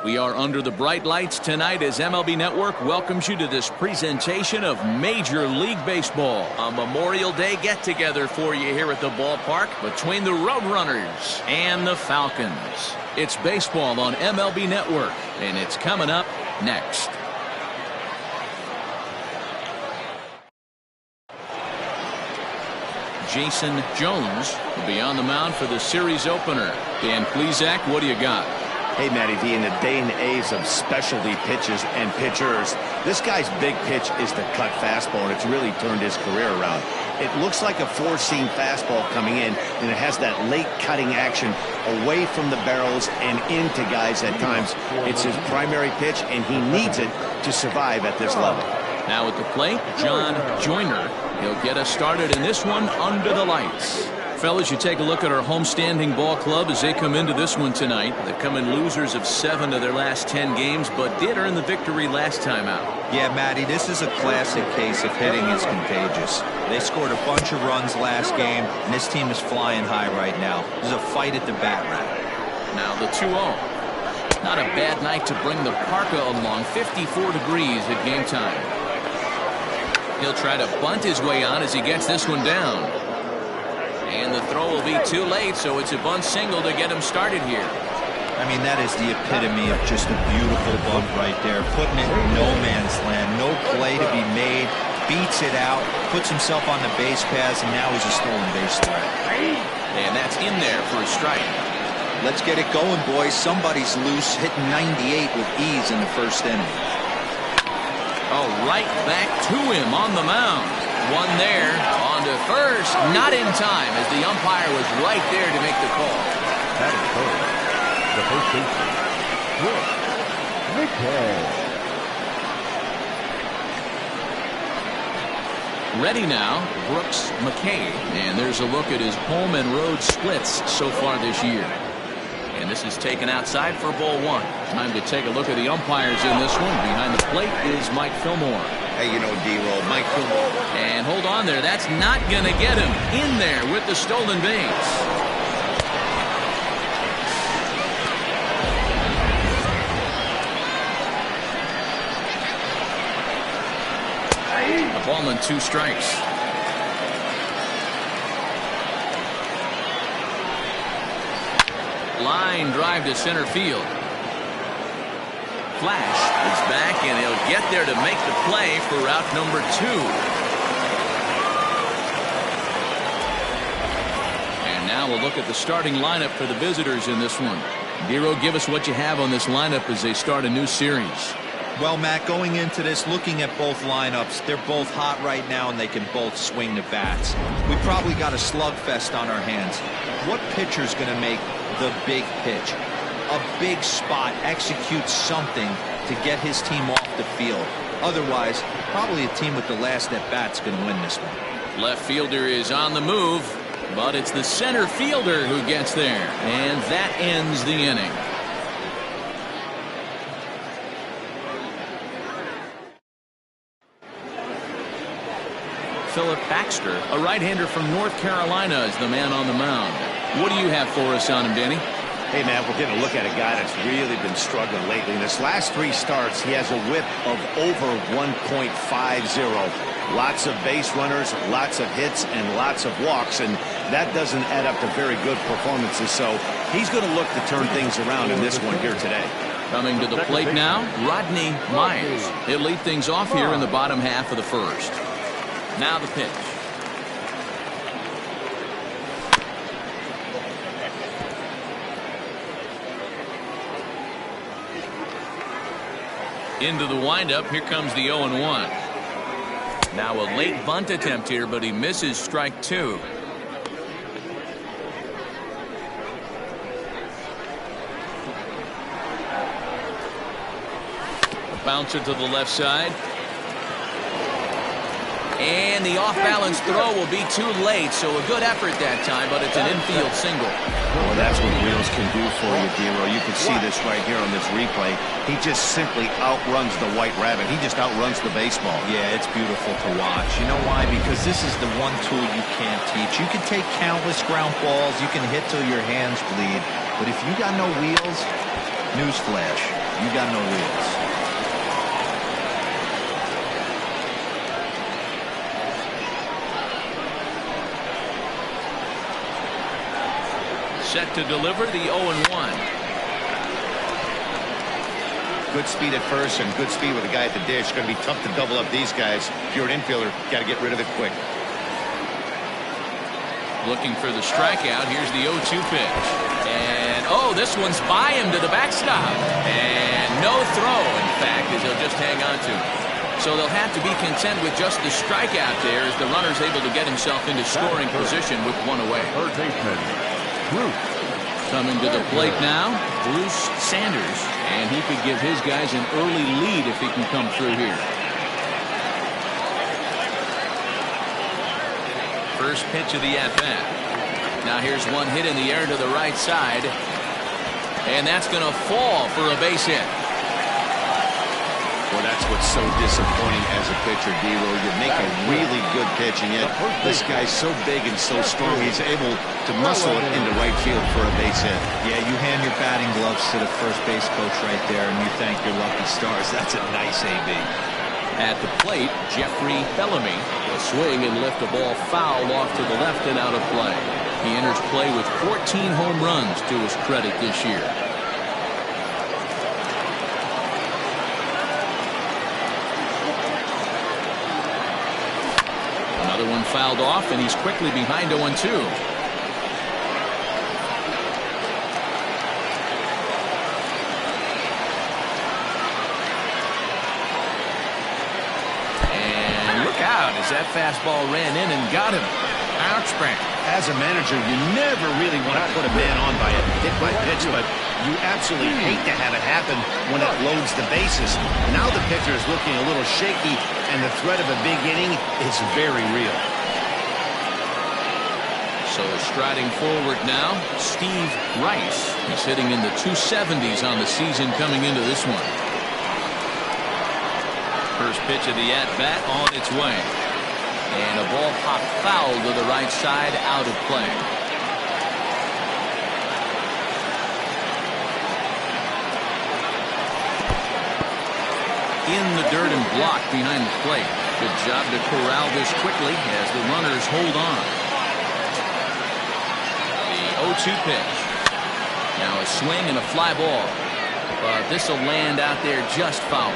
We are under the bright lights tonight as MLB Network welcomes you to this presentation of Major League Baseball. A Memorial Day get-together for you here at the ballpark between the Roadrunners and the Falcons. It's baseball on MLB Network, and it's coming up next. Jason Jones will be on the mound for the series opener. Dan Plesac, what do you got? Hey, Matty V, in the day and age of specialty pitches and pitchers, this guy's big pitch is the cut fastball, and it's really turned his career around. It looks like a four-seam fastball coming in, and it has that late cutting action away from the barrels and into guys at times. It's his primary pitch, and he needs it to survive at this level. Now at the plate, John Joyner. He'll get us started in this one under the lights. Fellas, you take a look at our homestanding ball club as they come into this one tonight. They come in losers of 7 of their last 10 games, but did earn the victory last time out. Yeah, Matty, this is a classic case of hitting is contagious. They scored a bunch of runs last game, and this team is flying high right now. There's a fight at the bat rack. Now the 2-0. Not a bad night to bring the parka along. 54 degrees at game time. He'll try to bunt his way on as he gets this one down. And the throw will be too late, so it's a bunt single to get him started here. I mean, that is the epitome of just a beautiful bunt right there. Putting it in no man's land. No play to be made. Beats it out. Puts himself on the base paths, and now he's a stolen base threat. And that's in there for a strike. Let's get it going, boys. Somebody's loose, hitting 98 with ease in the first inning. Oh, right back to him on the mound. One there, on to first, not in time as the umpire was right there to make the call. That is correct. The first baseman, Brooks McKay. Ready now, Brooks McKay. And there's a look at his home and road splits so far this year. And this is taken outside for ball 1. Time to take a look at the umpires in this one. Behind the plate is Mike Fillmore. Hey, you know, D-Roll, Mike Fillmore. And hold on there. That's not going to get him in there with the stolen base. A ball and 2 strikes. Line drive to center field. Flash is back, and he'll get there to make the play for route number 2. And now we'll look at the starting lineup for the visitors in this one. Dero, give us what you have on this lineup as they start a new series. Well, Matt, going into this, looking at both lineups, they're both hot right now, and they can both swing the bats. We probably got a slugfest on our hands. What pitcher's going to make the big pitch? A big spot, execute something to get his team off the field. Otherwise, probably a team with the last at bat's going to win this one. Left fielder is on the move, but it's the center fielder who gets there, and that ends the inning. Philip Baxter, a right-hander from North Carolina, is the man on the mound. What do you have for us on him, Danny? Hey, man, we're getting a look at a guy that's really been struggling lately. In his last 3 starts, he has a whip of over 1.50. Lots of base runners, lots of hits, and lots of walks, and that doesn't add up to very good performances. So he's going to look to turn things around in this one here today. Coming to the plate now, Rodney Myers. He'll lead things off here in the bottom half of the first. Now the pitch. Into the windup. Here comes the 0-1. Now a late bunt attempt here, but he misses strike 2. A bouncer to the left side. And the off-balance throw will be too late, so a good effort that time, but it's an infield single. Well, that's what wheels can do for you, Dero. You can see this right here on this replay. He just simply outruns the White Rabbit. He just outruns the baseball. Yeah, it's beautiful to watch. You know why? Because this is the one tool you can't teach. You can take countless ground balls. You can hit till your hands bleed. But if you got no wheels, Newsflash, you got no wheels. Set to deliver the 0-1. Good speed at first and good speed with the guy at the dish. It's going to be tough to double up these guys. If you're an infielder, got to get rid of it quick. Looking for the strikeout. Here's the 0-2 pitch. And, oh, this one's by him to the backstop. And no throw, in fact, as he'll just hang on to it. So they'll have to be content with just the strikeout there as the runner's able to get himself into scoring position with one away. Third baseman, Bruce. Coming to the plate now, Bruce Sanders. And he could give his guys an early lead if he can come through here. First pitch of the at-bat. Now here's one hit in the air to the right side. And that's going to fall for a base hit. Well, that's what's so disappointing as a pitcher, D-Roll. You make a really good pitch, and yet this guy's so big and so strong, he's able to muscle it into right field for a base hit. Yeah, you hand your batting gloves to the first base coach right there, and you thank your lucky stars. That's a nice AB. At the plate, Jeffrey Bellamy will swing and lift a ball foul off to the left and out of play. He enters play with 14 home runs to his credit this year. Another one fouled off, and he's quickly behind 0-2. As that fastball ran in and got him. Ouch, bang. As a manager, you never really want to put a man on by a hit by pitch, but you absolutely hate to have it happen when it loads the bases. Now the pitcher is looking a little shaky, and the threat of a big inning is very real. So striding forward now, Steve Rice. He's hitting in the 270s on the season coming into this one. First pitch of the at-bat on its way. And a ball popped foul to the right side, out of play. In the dirt and blocked behind the plate. Good job to corral this quickly as the runners hold on. The 0-2 pitch. Now a swing and a fly ball. But this will land out there just foul.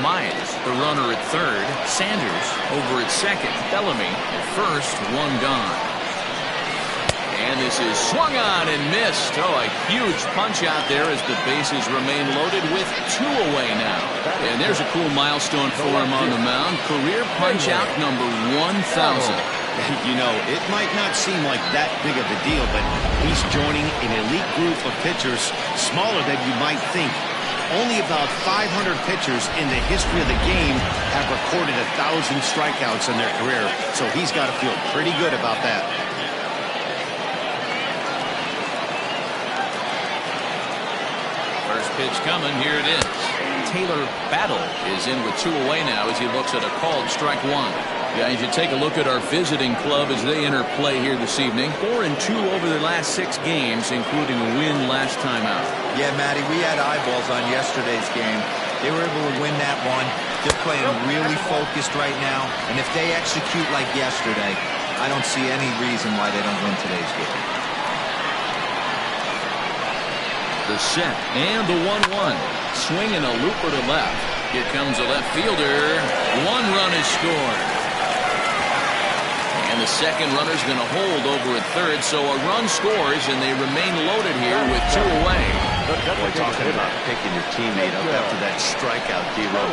Myers, the runner at third. Sanders over at second. Bellamy at first. One gone. And this is swung on and missed. Oh, a huge punch out there as the bases remain loaded with 2 away now. And there's a cool milestone for him on the mound. Career punch out number 1,000. You know, it might not seem like that big of a deal, but he's joining an elite group of pitchers, smaller than you might think. Only about 500 pitchers in the history of the game have recorded 1,000 strikeouts in their career, so he's got to feel pretty good about that. First pitch coming, here it is. Taylor Battle is in with 2 away now as he looks at a called strike 1. Guys, you take a look at our visiting club as they enter play here this evening. 4-2 over their last 6 games, including a win last time out. Yeah, Matty, we had eyeballs on yesterday's game. They were able to win that one. They're playing really focused right now, and if they execute like yesterday, I don't see any reason why they don't win today's game. The set and the 1-1. Swinging a looper to left. Here comes a left fielder. 1 run is scored. And the second runner's going to hold over at third, so a run scores, and they remain loaded here with 2 away. Boy, talking about picking your teammate up after that strikeout, D-Roll.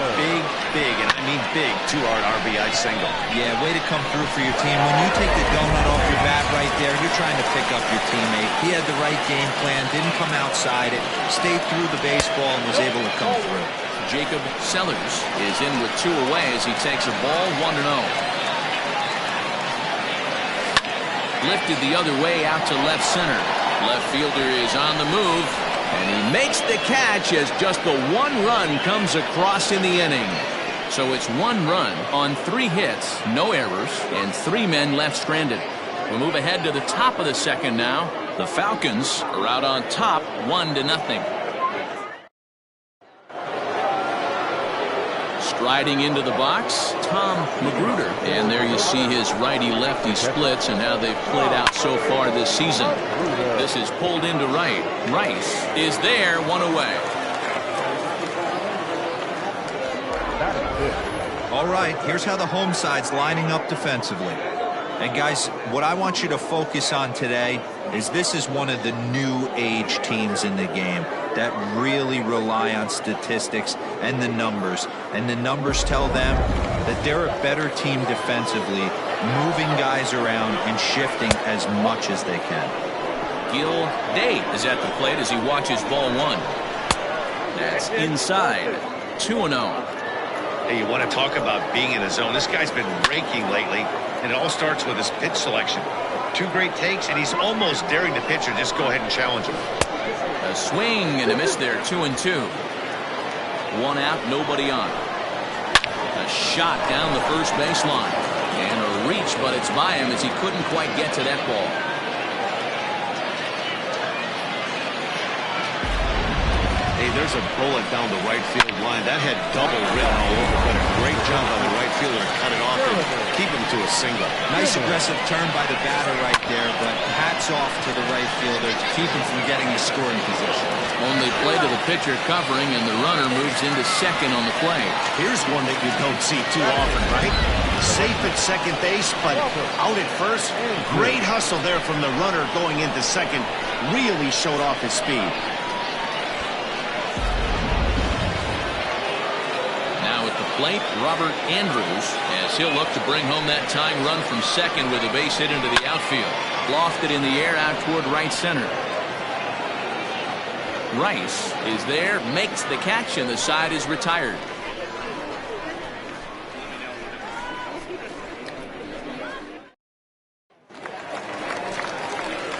Big, and I mean big, 2-hard RBI single. Yeah, way to come through for your team. When you take the donut off your bat right there, you're trying to pick up your teammate. He had the right game plan, didn't come outside it, stayed through the baseball, and was able to come through. Jacob Sellers is in with 2 away as he takes a ball 1-0. Lifted the other way out to left center. Left fielder is on the move, and he makes the catch as just the 1 run comes across in the inning. So it's 1 run on 3 hits, no errors, and 3 men left stranded. We'll move ahead to the top of the second now. The Falcons are out on top 1-0. Striding into the box, Tom Magruder. And there you see his righty-lefty splits and how they've played out so far this season. This is pulled into right. Rice is there, 1 away. All right, here's how the home side's lining up defensively. And guys, what I want you to focus on today is this is one of the new age teams in the game that really rely on statistics and the numbers. And the numbers tell them that they're a better team defensively, moving guys around and shifting as much as they can. Gil Day is at the plate as he watches ball 1. That's inside. 2-0. Hey, you want to talk about being in a zone? This guy's been raking lately, and it all starts with his pitch selection. 2 great takes, and he's almost daring the pitcher just go ahead and challenge him. A swing and a miss there, 2-2. 1 out, nobody on. A shot down the first baseline. And a reach, but it's by him as he couldn't quite get to that ball. Hey, there's a bullet down the right field line. That had double written all over, but a great job by the right fielder to cut it off and keep him to a single. Nice aggressive turn by the batter right there, but hats off to the right fielder to keep him from getting his scoring position. Only play to the pitcher covering, and the runner moves into second on the play. Here's one that you don't see too often, right? Safe at second base, but out at first. Great hustle there from the runner going into second. Really showed off his speed. Plate, Robert Andrews, as he'll look to bring home that tying run from second with a base hit into the outfield. Lofted in the air out toward right center. Rice is there, makes the catch, and the side is retired.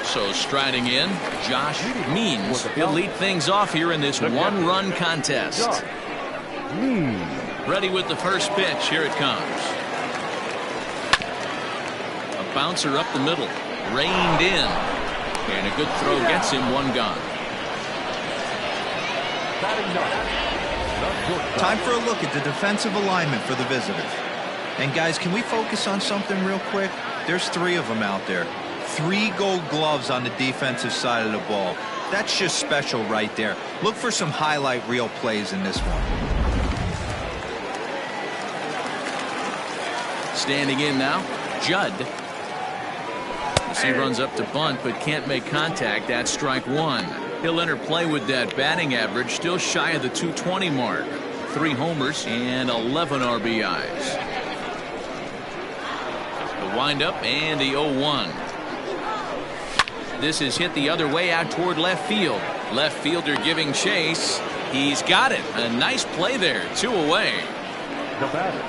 So striding in, Josh Means. He'll lead things off here in this one-run contest. Ready with the first pitch. Here it comes. A bouncer up the middle. Reined in. And a good throw gets him 1 gone. Time for a look at the defensive alignment for the visitors. And guys, can we focus on something real quick? There's 3 of them out there. 3 gold gloves on the defensive side of the ball. That's just special right there. Look for some highlight reel plays in this one. Standing in now, Judd. As he runs up to bunt but can't make contact. That's strike 1. He'll enter play with that batting average still shy of the 220 mark. 3 homers and 11 RBIs. The windup and the 0-1. This is hit the other way out toward left field. Left fielder giving chase. He's got it. A nice play there. 2 away. The batter,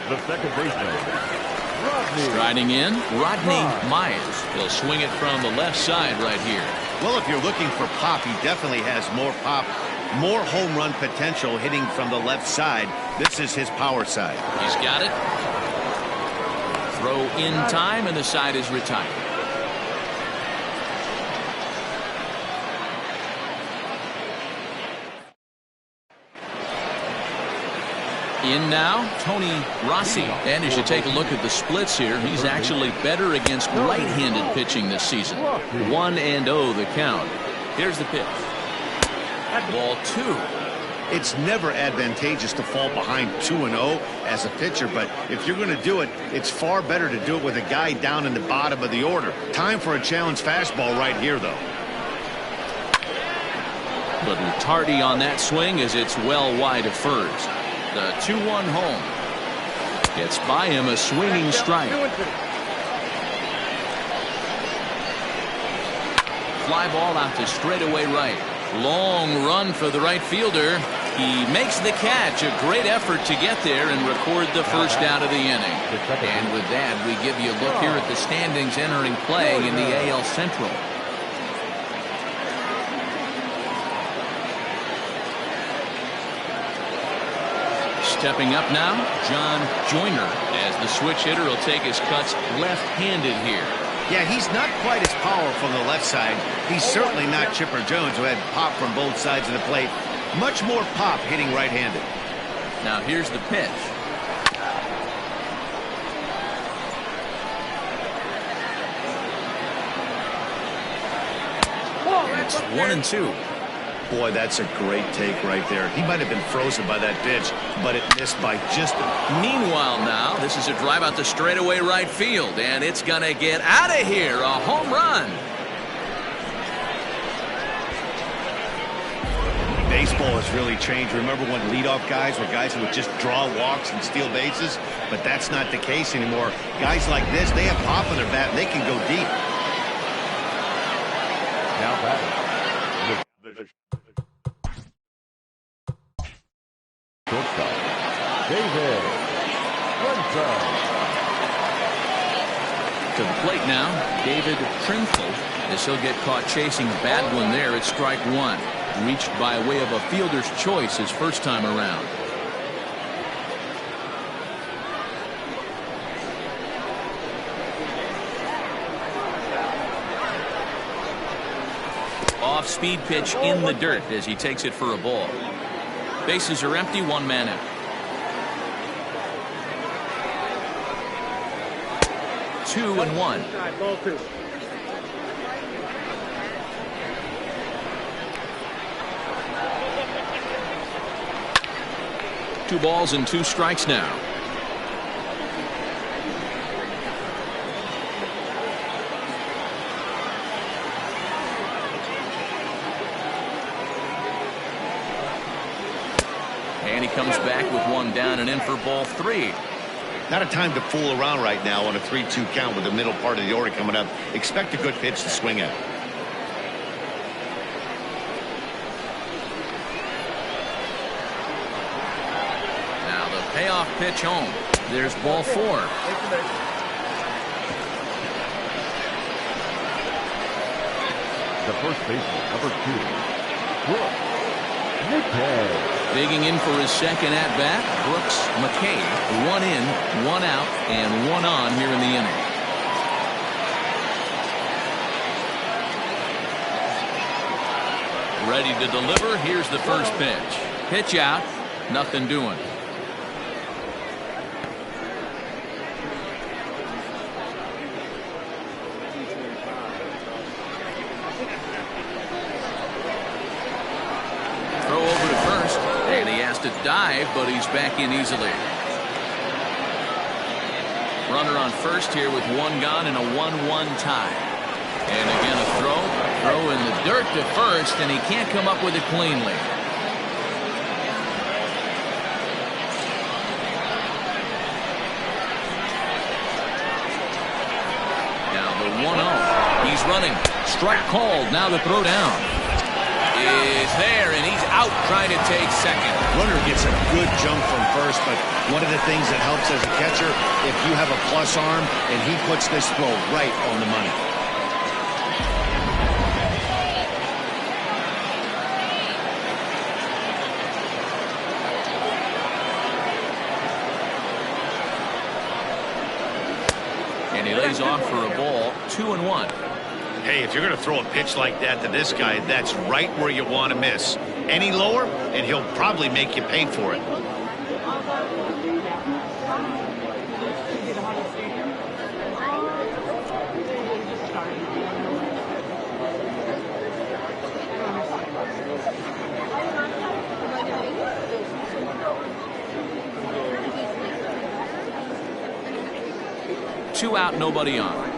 the second baseman, Rodney. Striding in, Rodney Myers. He'll swing it from the left side right here. Well, if you're looking for pop, he definitely has more pop, more home run potential hitting from the left side. This is his power side. He's got it. Throw in time, and the side is retired. In now, Tony Rossi. And as you take a look at the splits here, he's actually better against right-handed pitching this season. 1-0 the count. Here's the pitch. Ball 2. It's never advantageous to fall behind 2-0 as a pitcher, but if you're going to do it, it's far better to do it with a guy down in the bottom of the order. Time for a challenge fastball right here, though. Little tardy on that swing as it's well wide of first. The 2-1 home. Gets by him, a swinging strike. Fly ball out to straightaway right. Long run for the right fielder. He makes the catch. A great effort to get there and record the first out of the inning. And with that, we give you a look here at the standings entering play in the AL Central. Stepping up now, John Joyner, as the switch hitter will take his cuts left-handed here. Yeah, he's not quite as powerful on the left side. He's certainly not Chipper Jones, who had pop from both sides of the plate. Much more pop hitting right-handed. Now here's the pitch. It's 1-2. Boy, that's a great take right there. He might have been frozen by that pitch, but it missed by just Meanwhile now, this is a drive out the straightaway right field, and it's going to get out of here. A home run. Baseball has really changed. Remember when leadoff guys were guys who would just draw walks and steal bases? But that's not the case anymore. Guys like this, they have pop in their bat, and they can go deep. Now batting. Shortstop, David Trimble. To the plate now, David Trimble, as he'll get caught chasing a bad one there at strike one. Reached by way of a fielder's choice his first time around. Off-speed pitch in the dirt as he takes it for a ball. Bases are empty, one man out. 2-1. 2 balls and 2 strikes now. And he comes back with one down and in for ball 3. Not a time to fool around right now on a 3-2 count with the middle part of the order coming up. Expect a good pitch to swing at. Now the payoff pitch home. There's ball 4. The first baseman, number 2, Brooks McKay. Digging in for his second at-bat, Brooks McKay. 1 in, 1 out, and 1 on here in the inning. Ready to deliver. Here's the first pitch. Pitch out. Nothing doing. Throw over to first. And he has to dive, but he's back in easily. Runner on first here with 1 gone and a 1-1 tie. And again a throw in the dirt to first, and he can't come up with it cleanly. Now the 1-0. He's running. Strike called. Now the throw down is there, and he's out trying to take second. Runner gets a good jump from first, but one of the things that helps as a catcher, if you have a plus arm, and he puts this throw right on the money. And he lays off for a ball. 2-1. Hey, if you're going to throw a pitch like that to this guy, that's right where you want to miss. Any lower, and he'll probably make you pay for it. Two out, nobody on.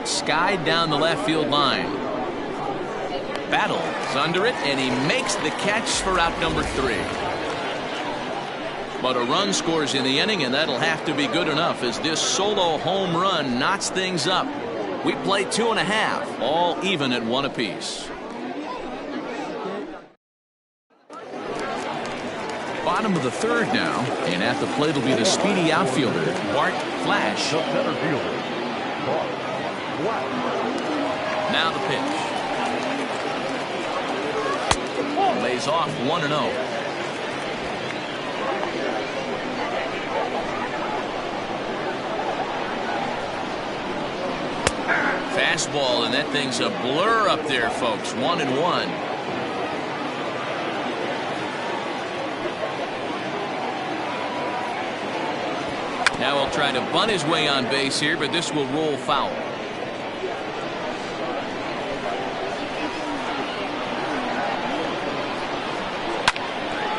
Skied down the left field line. Battles under it, and he makes the catch for out number 3. But a run scores in the inning, and that'll have to be good enough as this solo home run knots things up. We play 2.5, all even at 1 apiece. Bottom of the 3rd now, and at the plate will be the speedy outfielder, Bart Flash. The center fielder, Bart Flash. Now the pitch. Lays off 1-0. fastball, and that thing's a blur up there, folks. 1-1. Now he'll try to bunt his way on base here, but this will roll foul.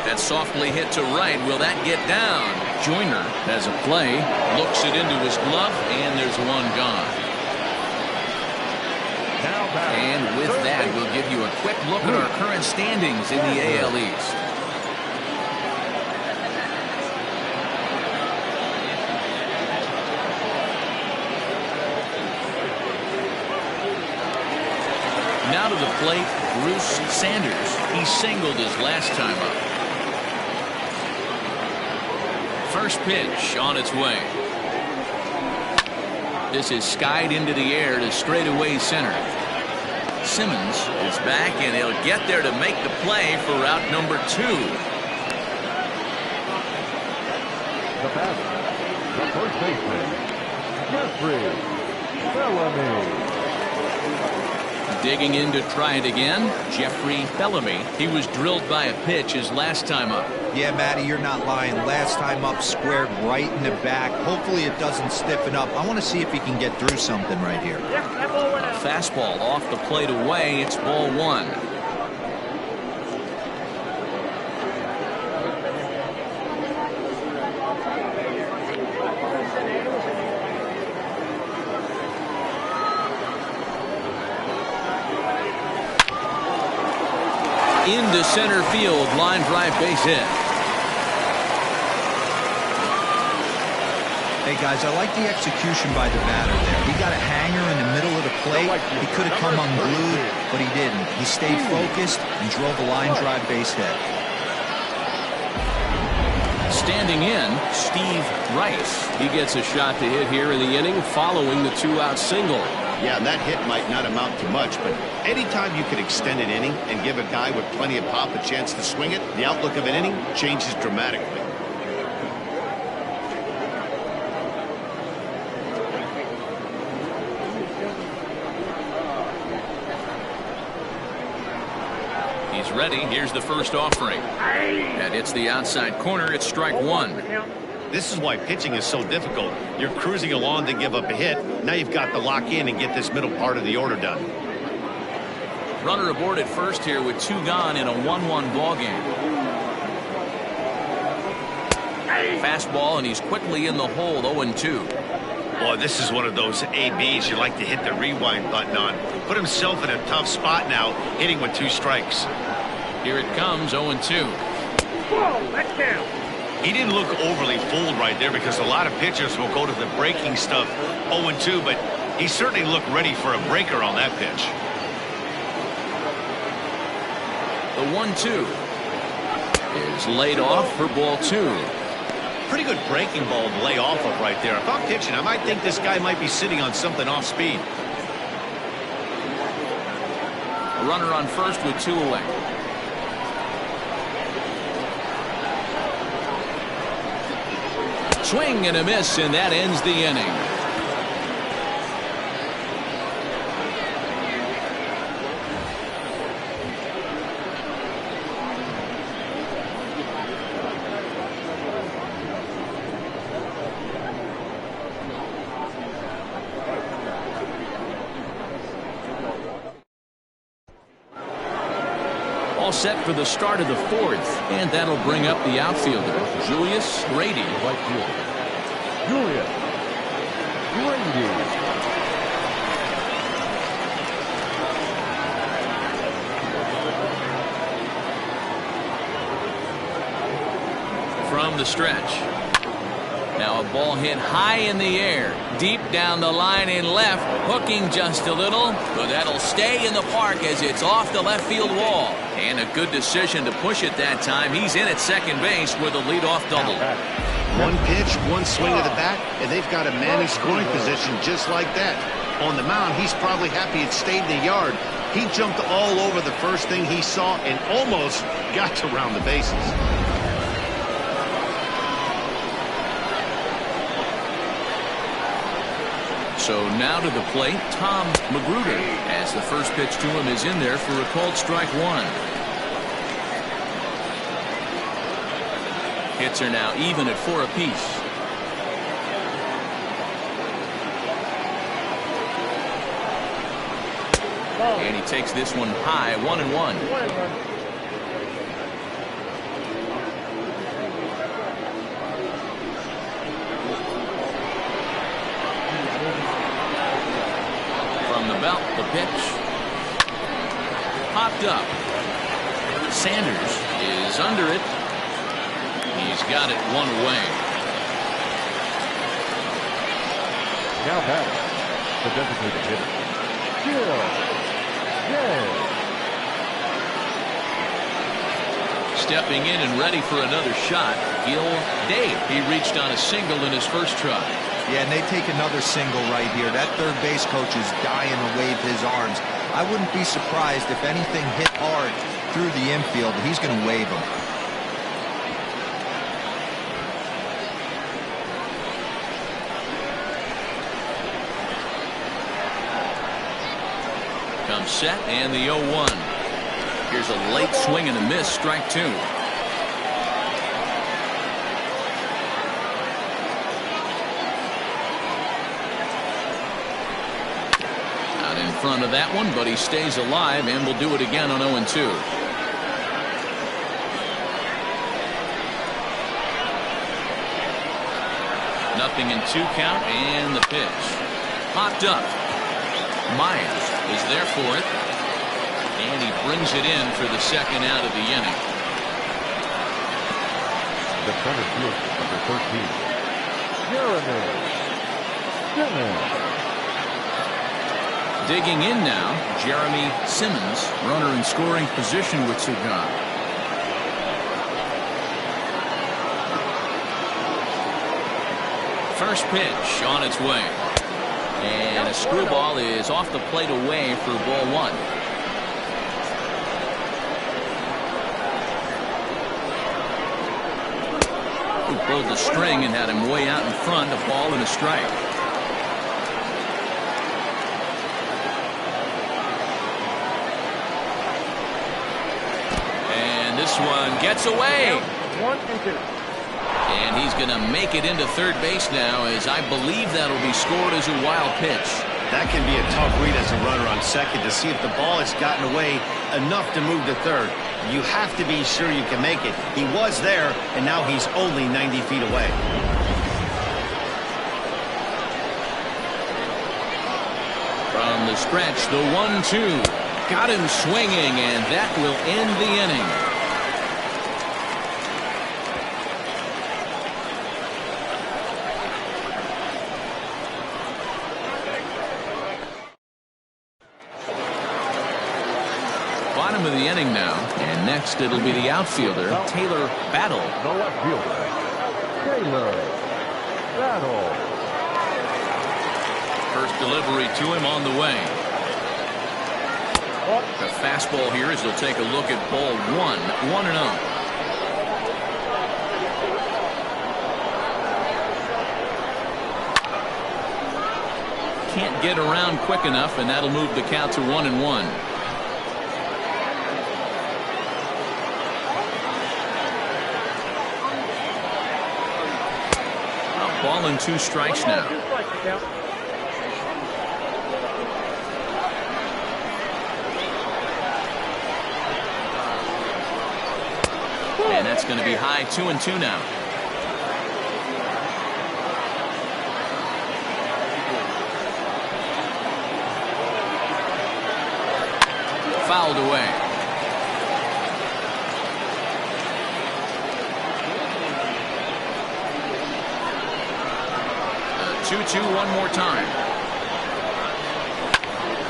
That's softly hit to right. Will that get down? Joyner has a play, looks it into his glove, and there's one gone. And with that, we'll give you a quick look at our current standings in the AL East. Now to the plate, Bruce Sanders. He singled his last time up. First pitch on its way. This is skied into the air to straightaway center. Simmons is back, and he'll get there to make the play for route number 2. The batter, the first baseman, Jeffrey Bellamy. Digging in to try it again, Jeffrey Bellamy. He was drilled by a pitch his last time up. Yeah, Matty, you're not lying. Last time up, squared right in the back. Hopefully it doesn't stiffen up. I want to see if he can get through something right here. Fastball off the plate away. It's ball 1. Into center field, line drive, base hit. Hey guys, I like the execution by the batter there. He got a hanger in the middle of the plate. He could have come unglued, but he didn't. He stayed focused and drove a line drive base hit. Standing in, Steve Rice. He gets a shot to hit here in the inning following the 2-out single. Yeah, that hit might not amount to much, but anytime you can extend an inning and give a guy with plenty of pop a chance to swing it, the outlook of an inning changes dramatically. He's ready. Here's the first offering. That hits the outside corner. It's strike 1. This is why pitching is so difficult. You're cruising along to give up a hit. Now you've got to lock in and get this middle part of the order done. Runner aboard at first here with 2 gone in a 1-1 ball game. Fastball, and he's quickly in the hole. 0-2. Boy, this is one of those ABs you like to hit the rewind button on. Put himself in a tough spot now, hitting with 2 strikes. Here it comes, 0-2. Whoa, that's down. He didn't look overly fooled right there because a lot of pitchers will go to the breaking stuff 0-2, but he certainly looked ready for a breaker on that pitch. The 1-2 is laid off for ball 2. Pretty good breaking ball to lay off of right there. If I'm pitching, I might think this guy might be sitting on something off speed. A runner on first with 2 away. Swing and a miss, and that ends the inning. All set for the start of the 4th, and that'll bring up the outfielder, Julius Grady. Right fielder, Julius Grady. From the stretch. Now a ball hit high in the air, deep down the line in left, hooking just a little, but that'll stay in the park as it's off the left field wall. And a good decision to push it that time. He's in at second base with a leadoff double. One pitch, one swing of the bat, and they've got a man in scoring position just like that. On the mound, he's probably happy it stayed in the yard. He jumped all over the first thing he saw and almost got to round the bases. So now to the plate, Tom Magruder, as the first pitch to him is in there for a called strike one. Hits are now even at 4 apiece. And he takes this one high, 1-1. From the belt, the pitch. Popped up. Sanders is under it. He's got it one away. Now batting, the designated hitter, Gil. Stepping in and ready for another shot, Gil Day. He reached on a single in his first try. Yeah, and they take another single right here. That third base coach is dying to wave his arms. I wouldn't be surprised if anything hit hard through the infield. He's going to wave them. Comes set and the 0-1. Here's a late swing and a miss, strike two. Out in front of that one, but he stays alive and will do it again on 0-2. Nothing in 2 count and the pitch. Popped up. Myers is there for it. And he brings it in for the second out of the inning. The center fielder, number 13, Jeremy Simmons. Digging in now, Jeremy Simmons, runner in scoring position with Cigar. First pitch on its way. And a screwball is off the plate away for ball one. Who pulled the string and had him way out in front, a ball and a strike. And this one gets away. 1-2. And he's going to make it into third base now, as I believe that'll be scored as a wild pitch. That can be a tough read as a runner on second to see if the ball has gotten away enough to move to third. You have to be sure you can make it. He was there, and now he's only 90 feet away. From the stretch, the 1-2. Got him swinging, and that will end the inning. Bottom of the inning now, and next it'll be the outfielder, Taylor Battle. The left fielder, Taylor Battle. First delivery to him on the way. The fastball here as he'll take a look at ball one, 1-0. Can't get around quick enough, and that'll move the count to 1-1. Ball and 2 strikes now. And that's going to be high, 2-2 now. Fouled away. 2-2 one more time.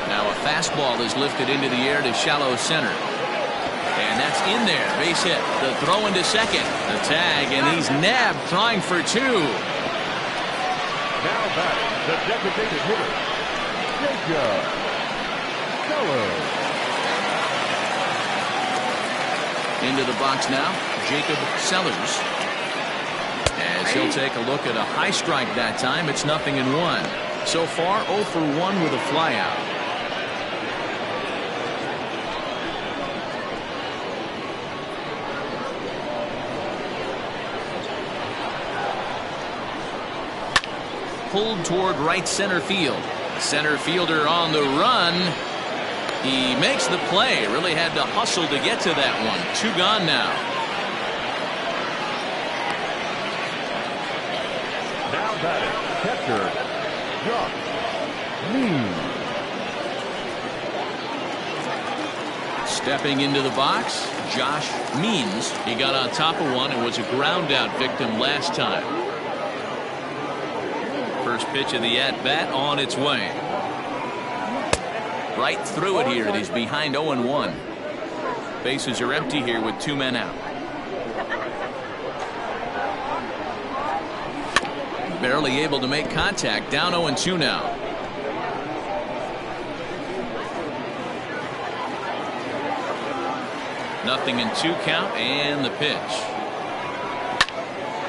Now a fastball is lifted into the air to shallow center. And that's in there. Base hit. The throw into second. The tag, and he's nabbed trying for 2. Now back, the designated hitter, Jacob Sellers. Into the box now, Jacob Sellers. As he'll take a look at a high strike that time, it's 0-1. So far 0 for 1 with a flyout. Pulled toward right center field. Center fielder on the run. He makes the play. Really had to hustle to get to that one. 2 gone now. Now batting, catcher, Josh Means. Stepping into the box, Josh Means. He got on top of one and was a ground out victim last time. First pitch of the at-bat on its way. Right through it here, and he's behind 0-1. Bases are empty here with 2 men out. Barely able to make contact. Down 0-2 now. Nothing in 2 count, and the pitch.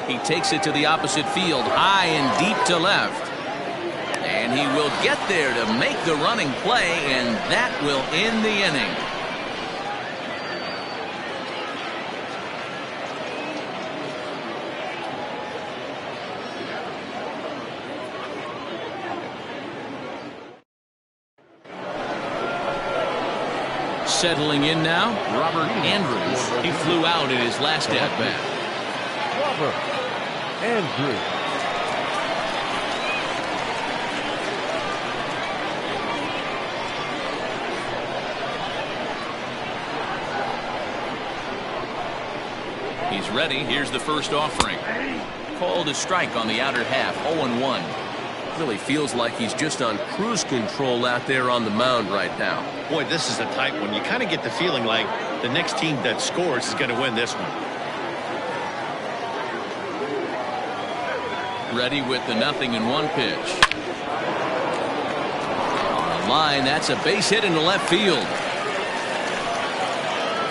He takes it to the opposite field, high and deep to left. And he will get there to make the running play, and that will end the inning. Settling in now, Robert Andrews. He flew out in his last at-bat. Robert Andrews. He's ready. Here's the first offering. Called a strike on the outer half. 0-1. Really feels like he's just on cruise control out there on the mound right now. Boy, this is a tight one. You kind of get the feeling like the next team that scores is going to win this one. Ready with the 0-1 pitch. On the line, that's a base hit into left field.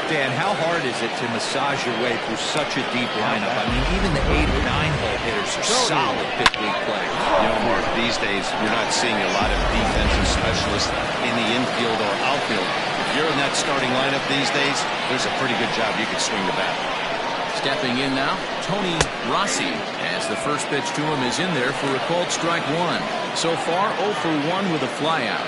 Dan, how hard is it to massage your way through such a deep lineup? I mean, even the 8 or 9 hole hitters are solid big league players. You know, Mark, these days you're not seeing a lot of defensive specialists in the infield or outfield. If you're in that starting lineup these days, there's a pretty good job you can swing the bat. Stepping in now, Tony Rossi, as the first pitch to him is in there for a called strike 1. So far 0 for 1 with a flyout.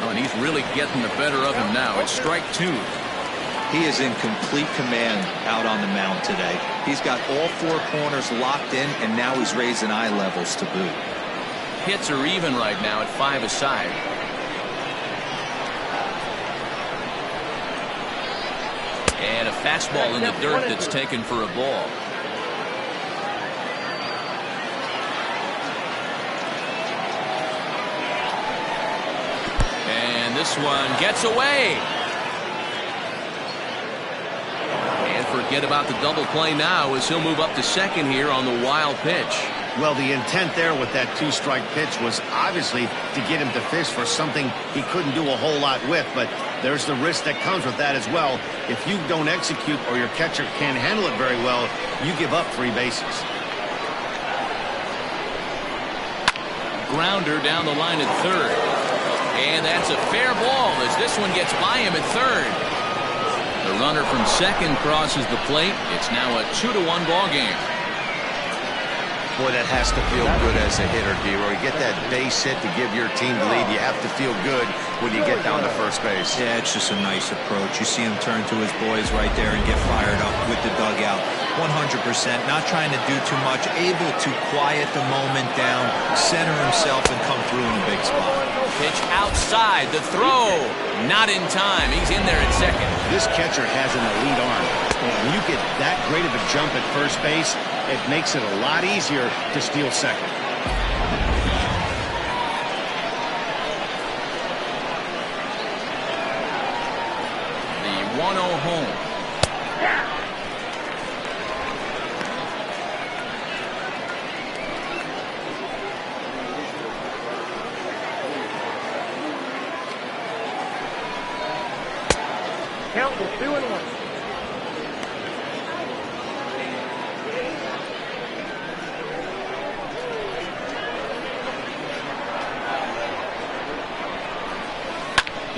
Oh, and he's really getting the better of him now. It's strike 2. He is in complete command out on the mound today. He's got all 4 corners locked in, and now he's raising eye levels to boot. Hits are even right now at 5 aside. And a fastball in the dirt that's taken for a ball. And this one gets away. Forget about the double play now as he'll move up to second here on the wild pitch. Well, the intent there with that 2-strike pitch was obviously to get him to fish for something he couldn't do a whole lot with, but there's the risk that comes with that as well. If you don't execute or your catcher can't handle it very well, you give up 3 bases. Grounder down the line at third. And that's a fair ball as this one gets by him at third. The runner from second crosses the plate. It's now a 2-1 ball game. Boy, that has to feel good as a hitter, D-Roy. Get that base hit to give your team the lead. You have to feel good when you get down to first base. Yeah, it's just a nice approach. You see him turn to his boys right there and get fired up with the dugout. 100%, not trying to do too much, able to quiet the moment down, center himself, and come through in a big spot. Pitch outside, the throw, not in time. He's in there at second. This catcher has an elite arm. When you get that great of a jump at first base, it makes it a lot easier to steal second. The 1-0 home. count to 2-1.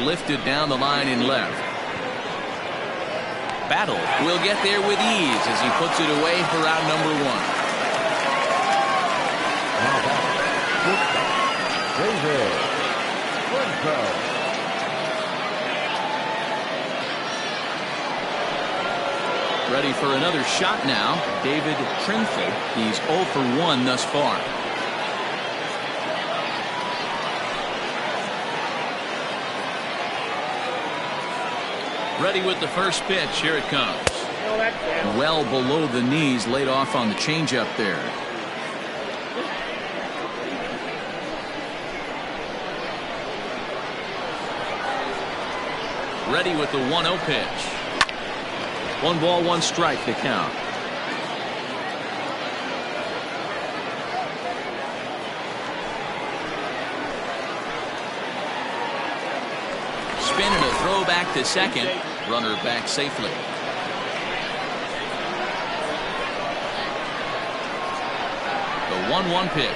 Lifted down the line in left. Battle will get there with ease as he puts it away for out number 1. David Trinfeld. Ready for another shot now. David Trinfeld. He's 0 for 1 thus far. Ready with the first pitch. Here it comes. No, that's down. Well below the knees, laid off on the changeup there. Ready with the 1-0 pitch. 1 ball, 1 strike to count. Spin and a throw back to second. Runner back safely. The 1-1 pitch.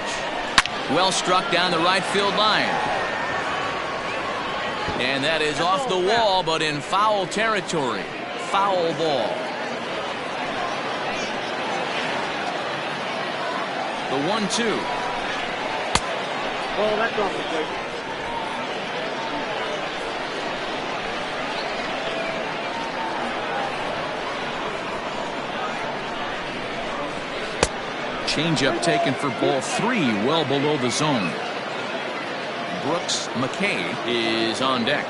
Well struck down the right field line. And that is off the wall, but in foul territory. Foul ball. The 1-2. Oh, that's off the plate. Changeup taken for ball 3, well below the zone. Brooks McKay is on deck.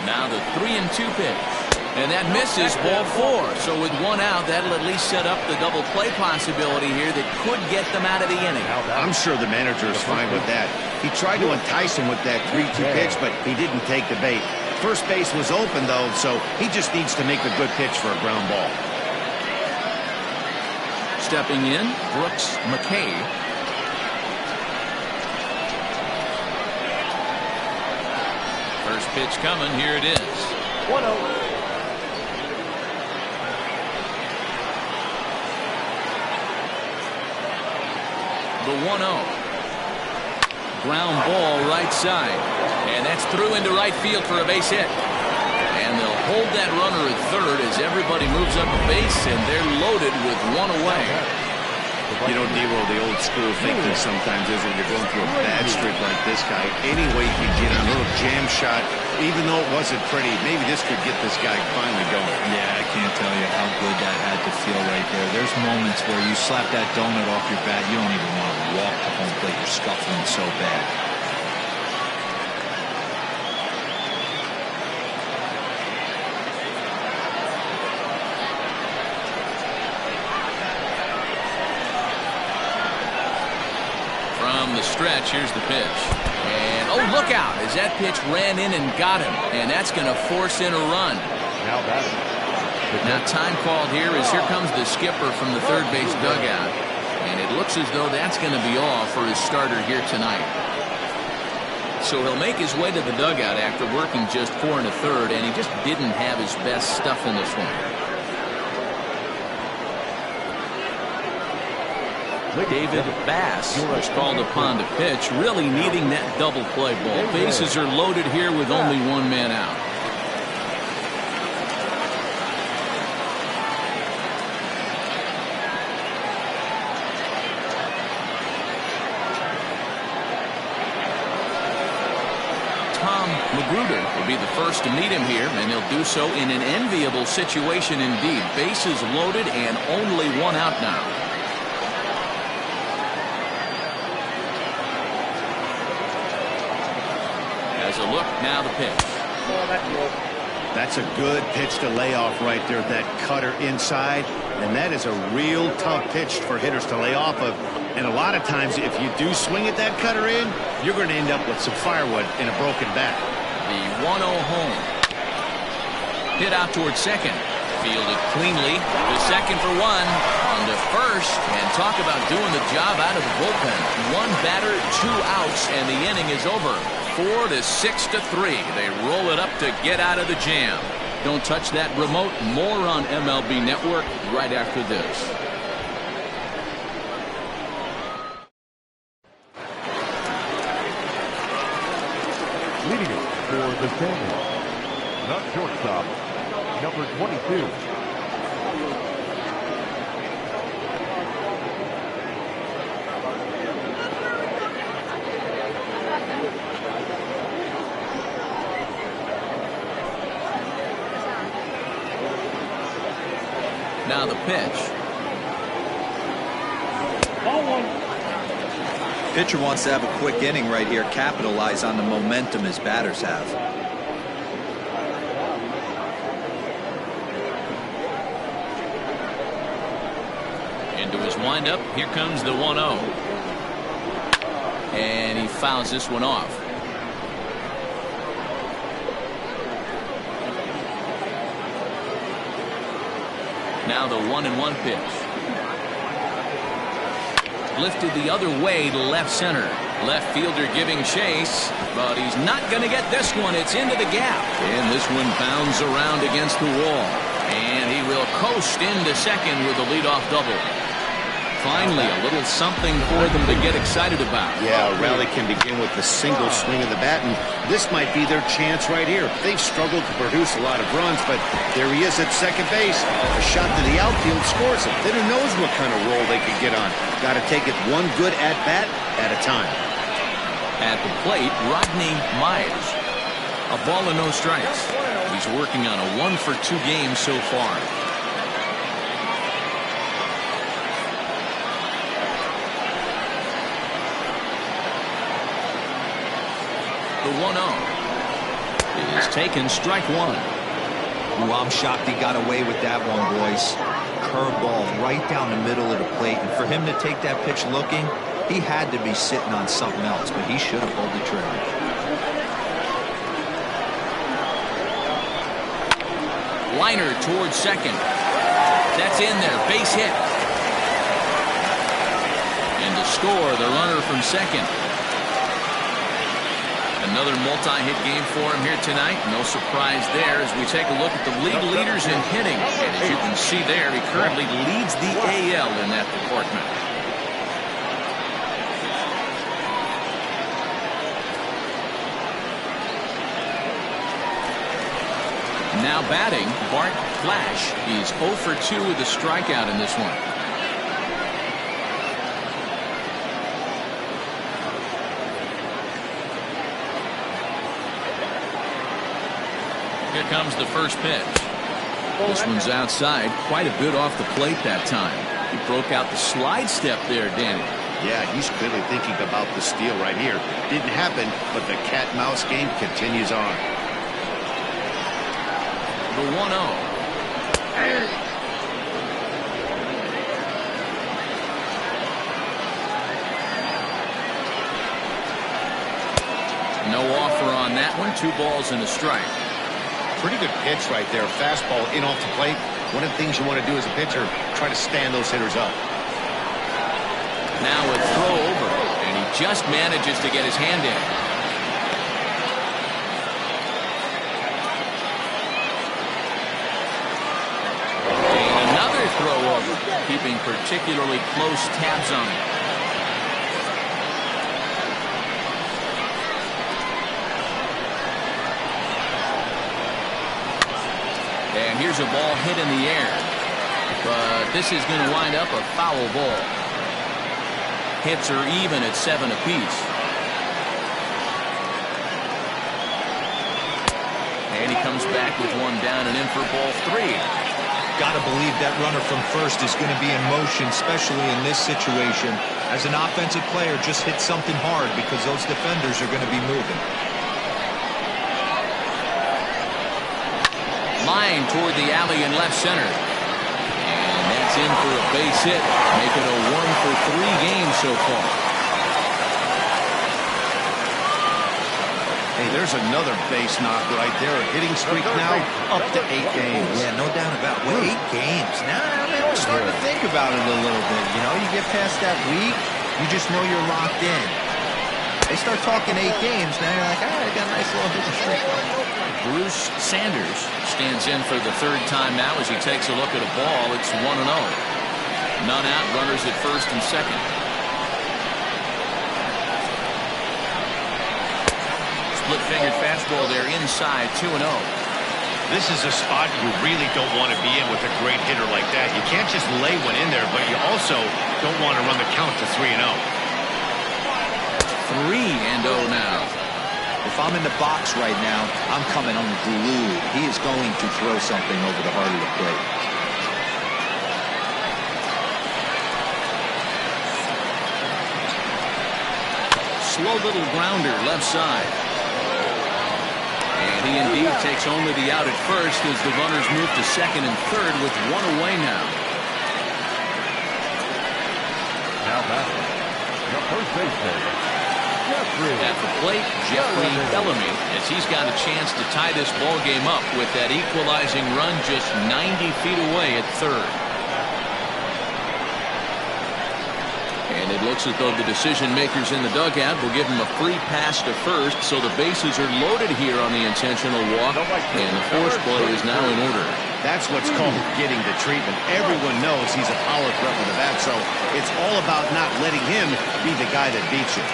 Now the 3-2 pitch. And that misses ball 4. So with 1 out, that'll at least set up the double play possibility here that could get them out of the inning. I'm sure the manager is fine with that. He tried to entice him with that 3-2 pitch, but he didn't take the bait. First base was open, though, so he just needs to make a good pitch for a ground ball. Stepping in, Brooks McKay. First pitch coming. Here it is. 1-0. The 1-0. Ground ball right side. And that's through into right field for a base hit. And they'll hold that runner at third as everybody moves up the base, and they're loaded with 1 away. You know, Nero, the old school thinking sometimes is when you're going through a bad streak like this guy, any way you can get a little jam shot, even though it wasn't pretty, maybe this could get this guy finally going. Yeah, I can't tell you how good that had to feel right there. There's moments where you slap that donut off your bat, you don't even want to walk to home plate. You're scuffling so bad. From the stretch, here's the pitch. And, oh, look out, as that pitch ran in and got him. And that's going to force in a run. Now time called here as here comes the skipper from the third base dugout. And it looks as though that's going to be all for his starter here tonight. So he'll make his way to the dugout after working just 4 1/3, and he just didn't have his best stuff in this one. David Bass was called upon to pitch, really needing that double play ball. Bases are loaded here with only 1 man out. Tom Magruder will be the first to meet him here, and he'll do so in an enviable situation indeed. Bases loaded and only 1 out now. As a look, now the pitch. That's a good pitch to lay off right there, that cutter inside. And that is a real tough pitch for hitters to lay off of. And a lot of times, if you do swing at that cutter in, you're going to end up with some firewood in a broken bat. The 1-0 home. Hit out towards second. Fielded cleanly to second for one. On to first. And talk about doing the job out of the bullpen. One batter, 2 outs, and the inning is over. 4 to 6 to 3. They roll it up to get out of the jam. Don't touch that remote. More on MLB Network right after this. Leading it for the Sanders, not shortstop, number 22. Now the pitch. Ball 1. Pitcher wants to have a quick inning right here, capitalize on the momentum his batters have. Into his windup. Here comes the 1-0. And he fouls this one off. Now the 1-1 pitch. Lifted the other way to left center. Left fielder giving chase, but he's not going to get this one. It's into the gap. And this one bounds around against the wall. And he will coast into second with a leadoff double. Finally, a little something for them to get excited about. Yeah, a rally can begin with the single swing of the bat, and this might be their chance right here. They've struggled to produce a lot of runs, but there he is at second base. A shot to the outfield scores it. Then who knows what kind of roll they could get on. Got to take it one good at-bat at a time. At the plate, Rodney Myers. A ball and no strikes. He's working on a 1-for-2 game so far. The 1-0 is taken, strike one. Ooh, I'm shocked he got away with that one, boys. Curveball right down the middle of the plate, and for him to take that pitch looking, he had to be sitting on something else, but he should have pulled the trigger. Liner towards second. That's in there, base hit. And to score, the runner from second. Another multi-hit game for him here tonight. No surprise there as we take a look at the league leaders in hitting. And as you can see there, he currently leads the AL in that department. Now batting, Bart Flash. He's 0 for 2 with a strikeout in this one. Here comes the first pitch. This one's outside, quite a bit off the plate that time. He broke out the slide step there, Danny. Yeah, he's clearly thinking about the steal right here. Didn't happen, but the cat-mouse game continues on. The 1-0. No offer on that one. 2 balls and a strike. Pretty good pitch right there. Fastball in off the plate. One of the things you want to do as a pitcher, try to stand those hitters up. Now a throw over, and he just manages to get his hand in. And another throw over, keeping particularly close tabs on it. And here's a ball hit in the air. But this is going to wind up a foul ball. Hits are even at 7 apiece. And he comes back with one down and in for ball 3. Got to believe that runner from first is going to be in motion, especially in this situation. As an offensive player, just hit something hard because those defenders are going to be moving. Line toward the alley in left center. And that's in for a base hit. Make it a 1-for-3 game so far. Hey, there's another base knock right there. A hitting streak now up to 8 games. Yeah, no doubt about it. Well, 8 games. Now, I'm starting to think about it a little bit. You know, you get past that week, you just know you're locked in. They start talking 8 games, now you're like, all right, I got a nice little hitting streak. Bruce Sanders stands in for the third time now as he takes a look at a ball. It's 1-0. None out, runners at first and second. Split-fingered fastball there inside, 2-0. This is a spot you really don't want to be in with a great hitter like that. You can't just lay one in there, but you also don't want to run the count to 3-0. 3-0 now. If I'm in the box right now, I'm coming unglued. He is going to throw something over the heart of the plate. Slow little grounder left side. And he indeed takes only the out at first as the runners move to second and third with one away now. Now batting, the first baseman, Jeffrey. At the plate, Jeffrey Bellamy, as he's got a chance to tie this ball game up with that equalizing run just 90 feet away at third. And it looks as though the decision makers in the dugout will give him a free pass to first, so the bases are loaded here on the intentional walk, and the force play is now in order. That's what's called getting the treatment. Everyone knows he's a power threat with the bat, so it's all about not letting him be the guy that beats you.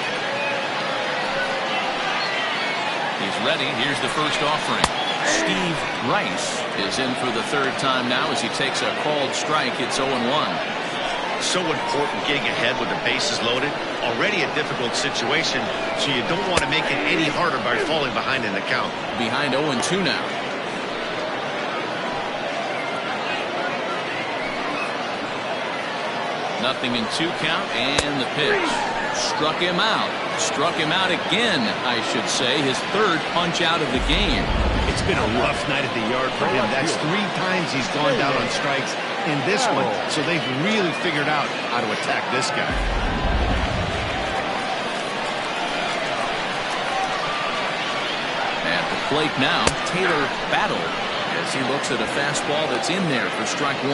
He's ready. Here's the first offering. Steve Rice is in for the third time now as he takes a called strike. It's 0-1. So important getting ahead with the bases loaded. Already a difficult situation, so you don't want to make it any harder by falling behind in the count. Behind 0-2 now. Nothing in 2 count, and the pitch. Struck him out. Struck him out again, I should say. His third punch out of the game. It's been a rough night at the yard for him. That's 3 times he's gone down on strikes in this one, so they've really figured out how to attack this guy. At the plate now, Taylor Battle, as he looks at a fastball that's in there for strike 1.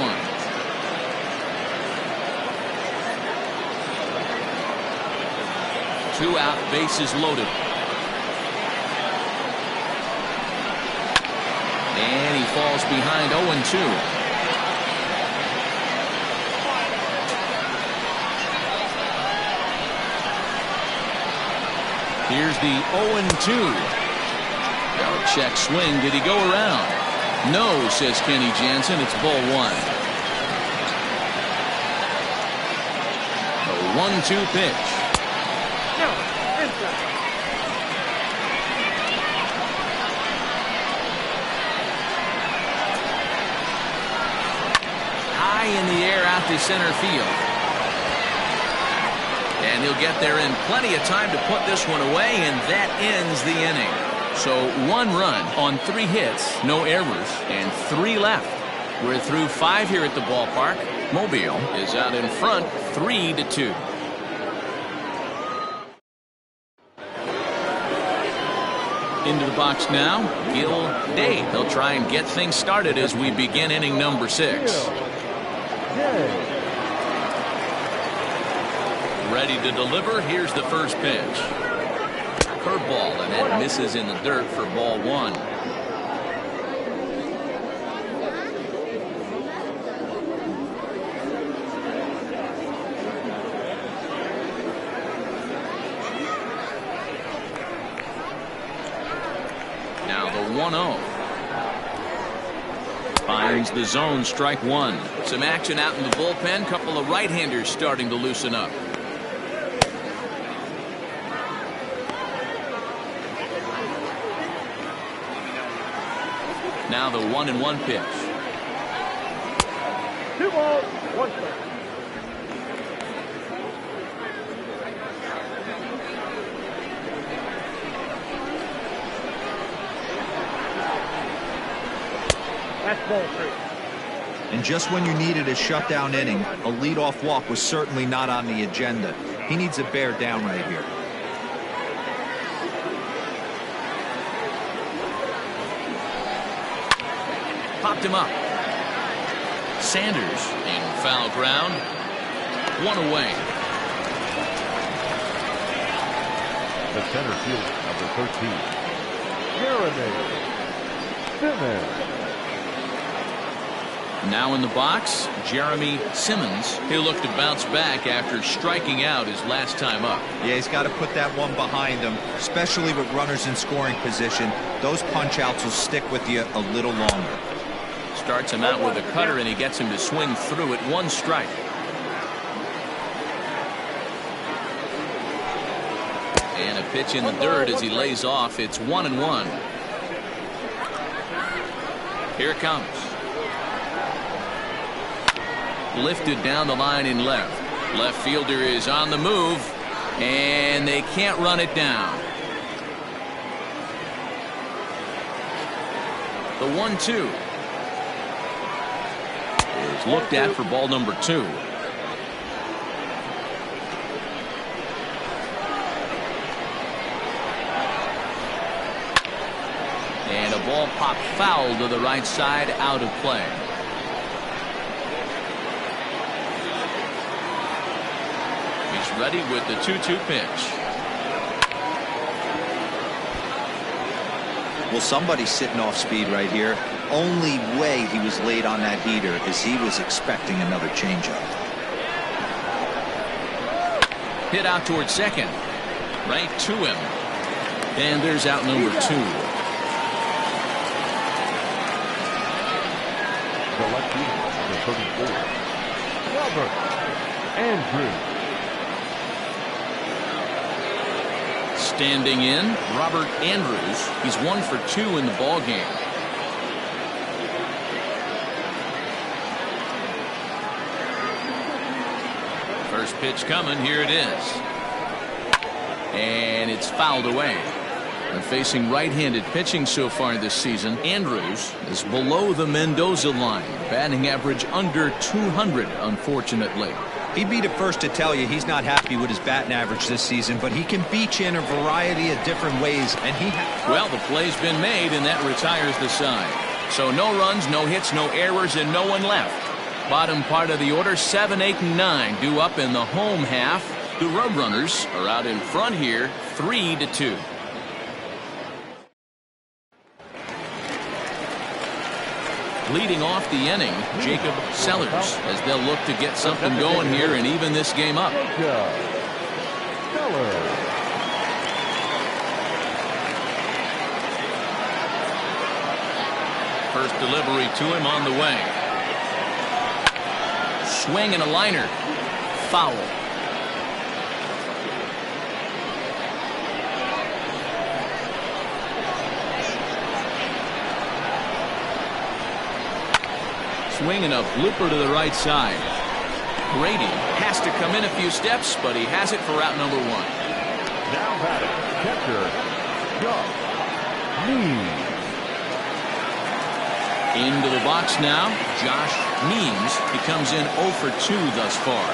Two out, bases loaded. And he falls behind 0-2. Here's the 0-2. Check swing. Did he go around? No, says Kenny Jansen. It's ball 1. A 1-2 pitch. No, inside. High in the air out to center field. And he'll get there in plenty of time to put this one away, and that ends the inning. So 1 run on 3 hits, no errors, and 3 left. We're through 5 here at the ballpark. Mobile is out in front 3-2. Into the box now, Gil Day. He'll try and get things started as we begin inning number 6. Ready to deliver. Here's the first pitch. Curveball, and that misses in the dirt for ball 1. Now the 1-0. Finds the zone, strike 1. Some action out in the bullpen. Couple of right-handers starting to loosen up. Now the 1-1 pitch. 2 balls, 1 strike. That's ball 3. And just when you needed a shutdown inning, a leadoff walk was certainly not on the agenda. He needs a bear down right here. Popped him up. Sanders in foul ground. One away. The center fielder, number 13, Jeremy Simmons. Now in the box, Jeremy Simmons. He'll look to bounce back after striking out his last time up. Yeah, he's got to put that one behind him, especially with runners in scoring position. Those punch outs will stick with you a little longer. Starts him out with a cutter, and he gets him to swing through it. One strike. And a pitch in the dirt as he lays off. It's 1-1. Here it comes. Lifted down the line in left. Left fielder is on the move, and they can't run it down. The 1-2 is looked at for ball number 2. And a ball popped foul to the right side, out of play. He's ready with the 2-2 pitch. Well, somebody's sitting off speed right here. Only way he was late on that heater is he was expecting another changeup. Hit out towards second. Right to him. And there's out number 2. The left fielder, number 34, Robert Andrews. Standing in, Robert Andrews. He's 1 for 2 in the ball game. First pitch coming. Here it is. And it's fouled away. And facing right-handed pitching so far this season, Andrews is below the Mendoza line. Batting average under 200, unfortunately. He'd be the first to tell you he's not happy with his batting average this season, but he can beat you in a variety of different ways, and well, the play's been made, and that retires the side. So no runs, no hits, no errors, and no one left. Bottom part of the order, 7, 8, and 9 due up in the home half. The Roadrunners are out in front here, 3-2. Leading off the inning, Jacob Sellers, as they'll look to get something going here and even this game up. First delivery to him on the way. Swing and a liner. Foul. Swinging a blooper to the right side. Brady has to come in a few steps, but he has it for out number 1. Now batting, catcher, Josh Means. Into the box now, Josh Means. He comes in 0 for 2 thus far.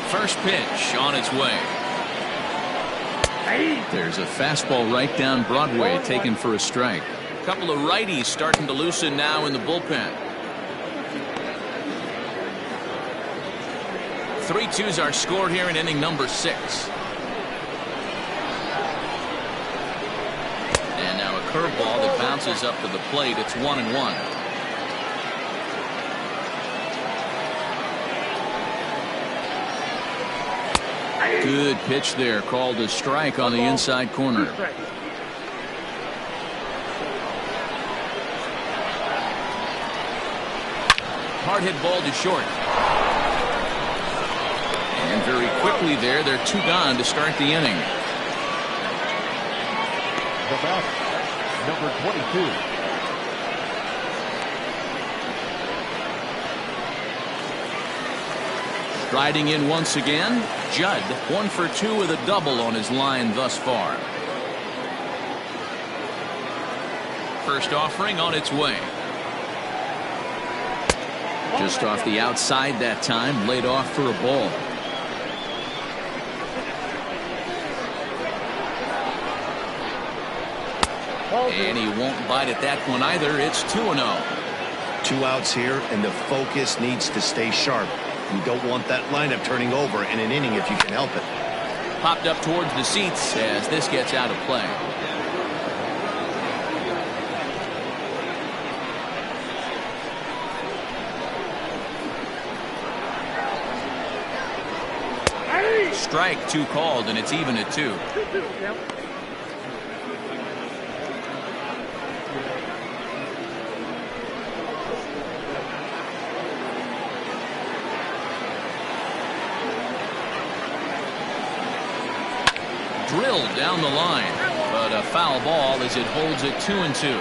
First pitch on its way. There's a fastball right down Broadway taken for a strike. A couple of righties starting to loosen now in the bullpen. 3-2s are scored here in inning number 6. And now a curveball that bounces up to the plate. It's 1-1. Good pitch there, called a strike on the inside corner. Hard hit ball to short. And very quickly there, they're 2 gone to start the inning. The bat, number 22. Riding in once again, Judd, 1 for 2 with a double on his line thus far. First offering on its way. Just off the outside that time, laid off for a ball. And he won't bite at that one either. It's 2-0. 2 outs here, and the focus needs to stay sharp. You don't want that lineup turning over in an inning if you can help it. Popped up towards the seats as this gets out of play. Strike 2 called, and it's even at 2. Drilled down the line, but a foul ball as it holds it 2-2.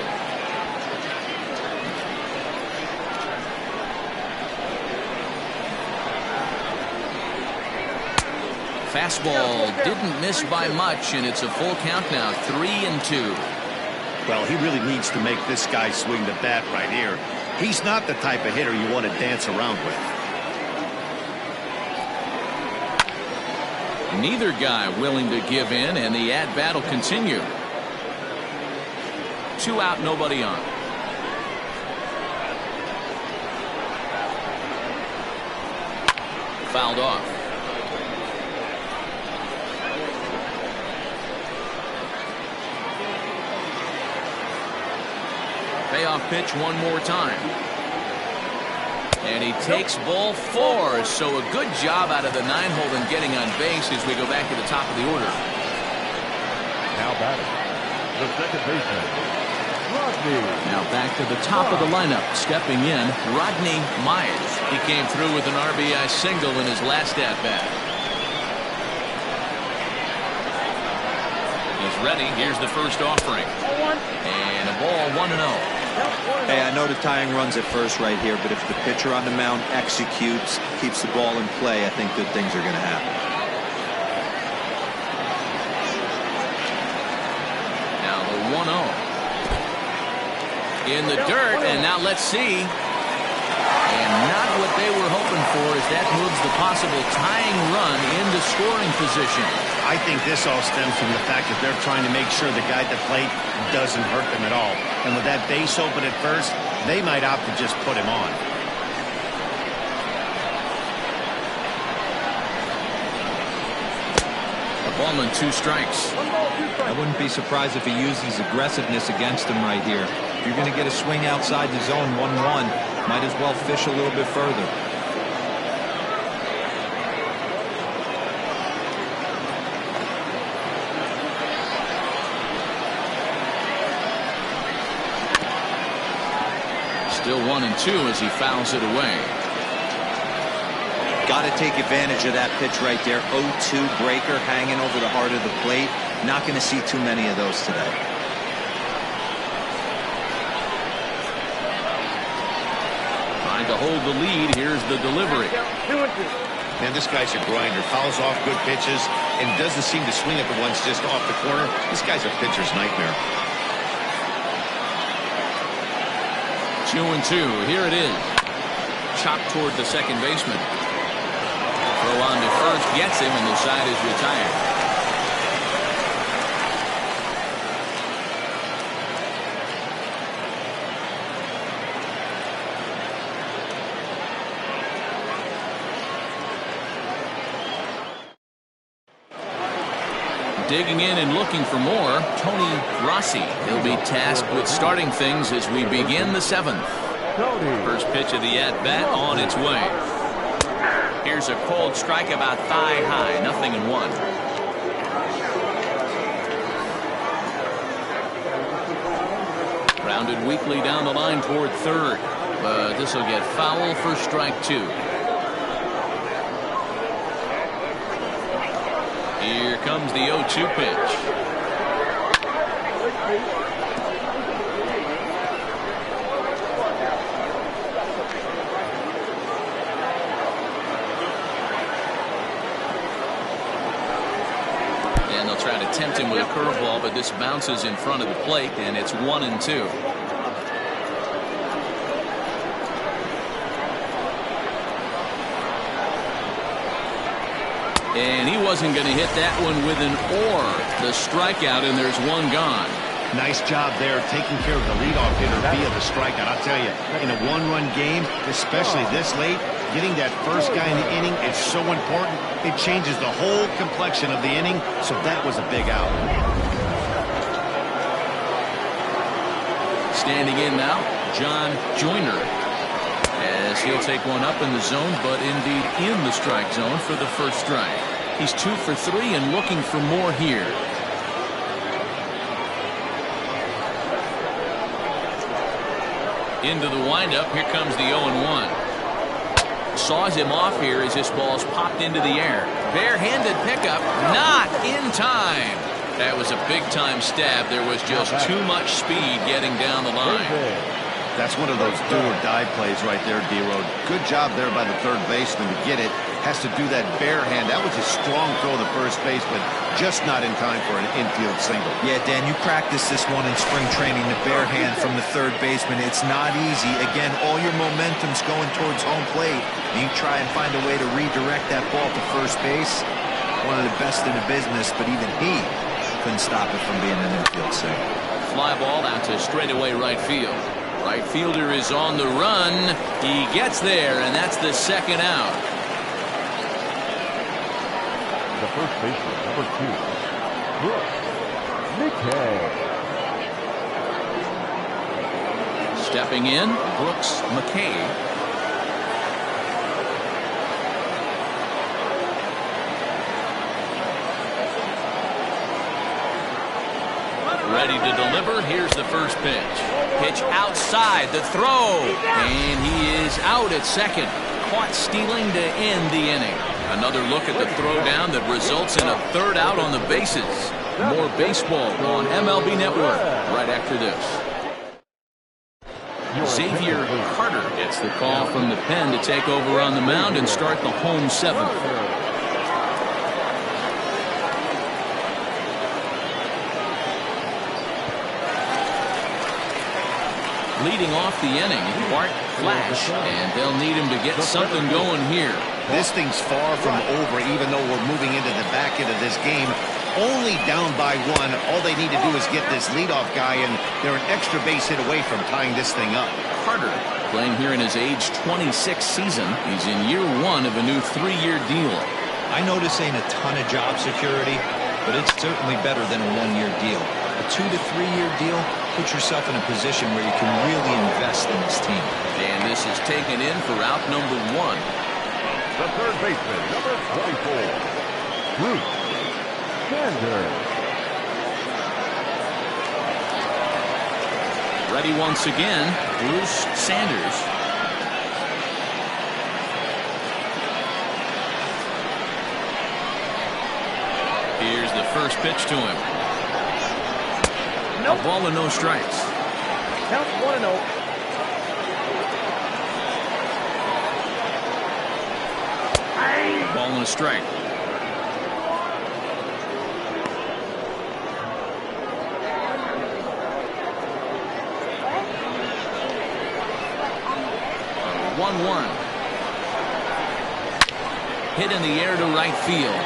Fastball didn't miss by much, and it's a full count now, 3-2. Well, he really needs to make this guy swing the bat right here. He's not the type of hitter you want to dance around with. Neither guy willing to give in, and the at-bat will continue. 2 out, nobody on. Fouled off. Payoff pitch one more time. And he takes ball 4. So a good job out of the 9-hole and getting on base as we go back to the top of the order. Now batting, the second baseman, Rodney. Now back to the top of the lineup. Stepping in, Rodney Myers. He came through with an RBI single in his last at-bat. He's ready. Here's the first offering. And a ball 1-0. Hey, I know the tying runs at first right here, but if the pitcher on the mound executes, keeps the ball in play, I think good things are going to happen. Now the 1-0. In the dirt, and now let's see. And not what they were hoping for as that moves the possible tying run into scoring position. I think this all stems from the fact that they're trying to make sure the guy at the plate doesn't hurt them at all. And with that base open at first, they might opt to just put him on. A ball and 2 strikes. I wouldn't be surprised if he uses aggressiveness against him right here. If you're going to get a swing outside the zone 1-1, might as well fish a little bit further. Still 1-2 as he fouls it away. Got to take advantage of that pitch right there. 0-2 breaker hanging over the heart of the plate. Not going to see too many of those today. Trying to hold the lead. Here's the delivery. 2-2. Man, this guy's a grinder. Fouls off good pitches and doesn't seem to swing at the ones just off the corner. This guy's a pitcher's nightmare. 2-2. Here it is. Chopped toward the second baseman. Throw on to first. Gets him, and the side is retired. Digging in and looking for more, Tony Rossi. He'll be tasked with starting things as we begin the 7th. First pitch of the at-bat on its way. Here's a cold strike about thigh high, 0-1. Grounded weakly down the line toward third, but this will get foul for strike 2. Here comes the 0-2 pitch. And they'll try to tempt him with a curveball, but this bounces in front of the plate, and it's 1-2. And he wasn't going to hit that one with an or. The strikeout, and there's one gone. Nice job there taking care of the leadoff hitter via the strikeout. I'll tell you, in a one-run game, especially this late, getting that first guy in the inning is so important. It changes the whole complexion of the inning, so that was a big out. Standing in now, John Joyner, as he'll take one up in the zone, but indeed in the strike zone for the first strike. He's 2 for 3 and looking for more here. Into the windup. Here comes the 0-1. Saws him off here as this ball's popped into the air. Barehanded pickup, not in time. That was a big-time stab. There was just too much speed getting down the line. That's one of those do-or-die plays right there, D-Road. Good job there by the third baseman to get it. Has to do that bare hand. That was a strong throw to first base, but just not in time for an infield single. Yeah, Dan, you practiced this one in spring training, the bare hand from the third baseman. It's not easy. Again, all your momentum's going towards home plate, and you try and find a way to redirect that ball to first base. One of the best in the business, but even he couldn't stop it from being an infield single. Fly ball out to straightaway right field. Right fielder is on the run. He gets there, and that's the second out. The first baseman, number 2, Brooks McKay. Stepping in, Brooks McKay. Ready to deliver. Here's the first pitch. Pitch outside, the throw, and he is out at second. Caught stealing to end the inning. Another look at the throwdown that results in a third out on the bases. More baseball on MLB Network right after this. Xavier Carter gets the call from the pen to take over on the mound and start the home seventh. Leading off the inning, Bart Flash, and they'll need him to get something going here. This thing's far from over, even though we're moving into the back end of this game. Only down by 1. All they need to do is get this leadoff guy, and they're an extra base hit away from tying this thing up. Carter, playing here in his age 26 season. He's in year 1 of a new 3-year deal. I know this ain't a ton of job security, but it's certainly better than a 1-year deal. A 2 to 3-year deal, put yourself in a position where you can really invest in this team. And this is taken in for out number 1. The third baseman, number 24, Bruce Sanders. Ready once again, Bruce Sanders. Here's the first pitch to him. A ball and no strikes. Count 1-0. Ball and a strike. A 1-1. Hit in the air to right field.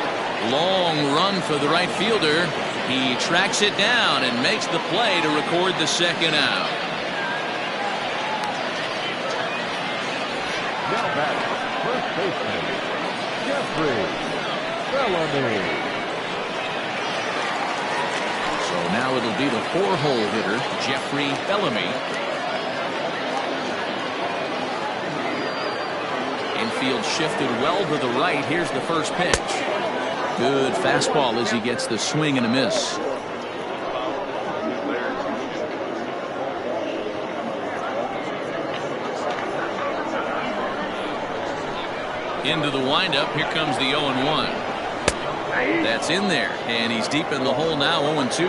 Long run for the right fielder. He tracks it down and makes the play to record the second out. Now back, first baseman, Jeffrey Bellamy. So now it'll be the 4-hole hitter, Jeffrey Bellamy. Infield shifted well to the right. Here's the first pitch. Good fastball as he gets the swing and a miss. Into the windup. Here comes the 0-1. That's in there, and he's deep in the hole now. 0-2.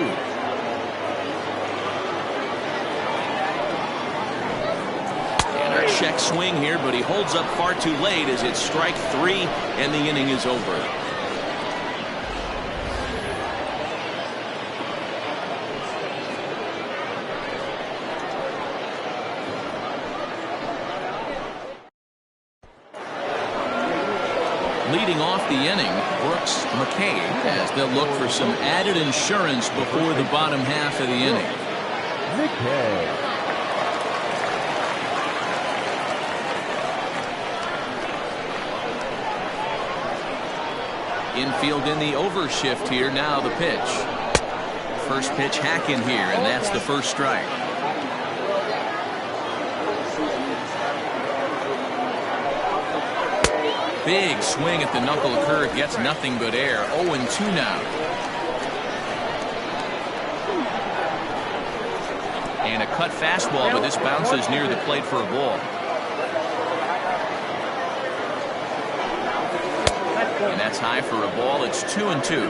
And a check swing here, but he holds up far too late as it's strike 3 and the inning is over. Leading off the inning, Brooks McKay, as they'll look for some added insurance before the bottom half of the inning. tag. Infield in the overshift here. Now the pitch. First pitch hacking here, and that's the first strike. Big swing at the knuckle curve, gets nothing but air. 0-2 now. And a cut fastball, but this bounces near the plate for a ball. And that's high for a ball. It's 2-2.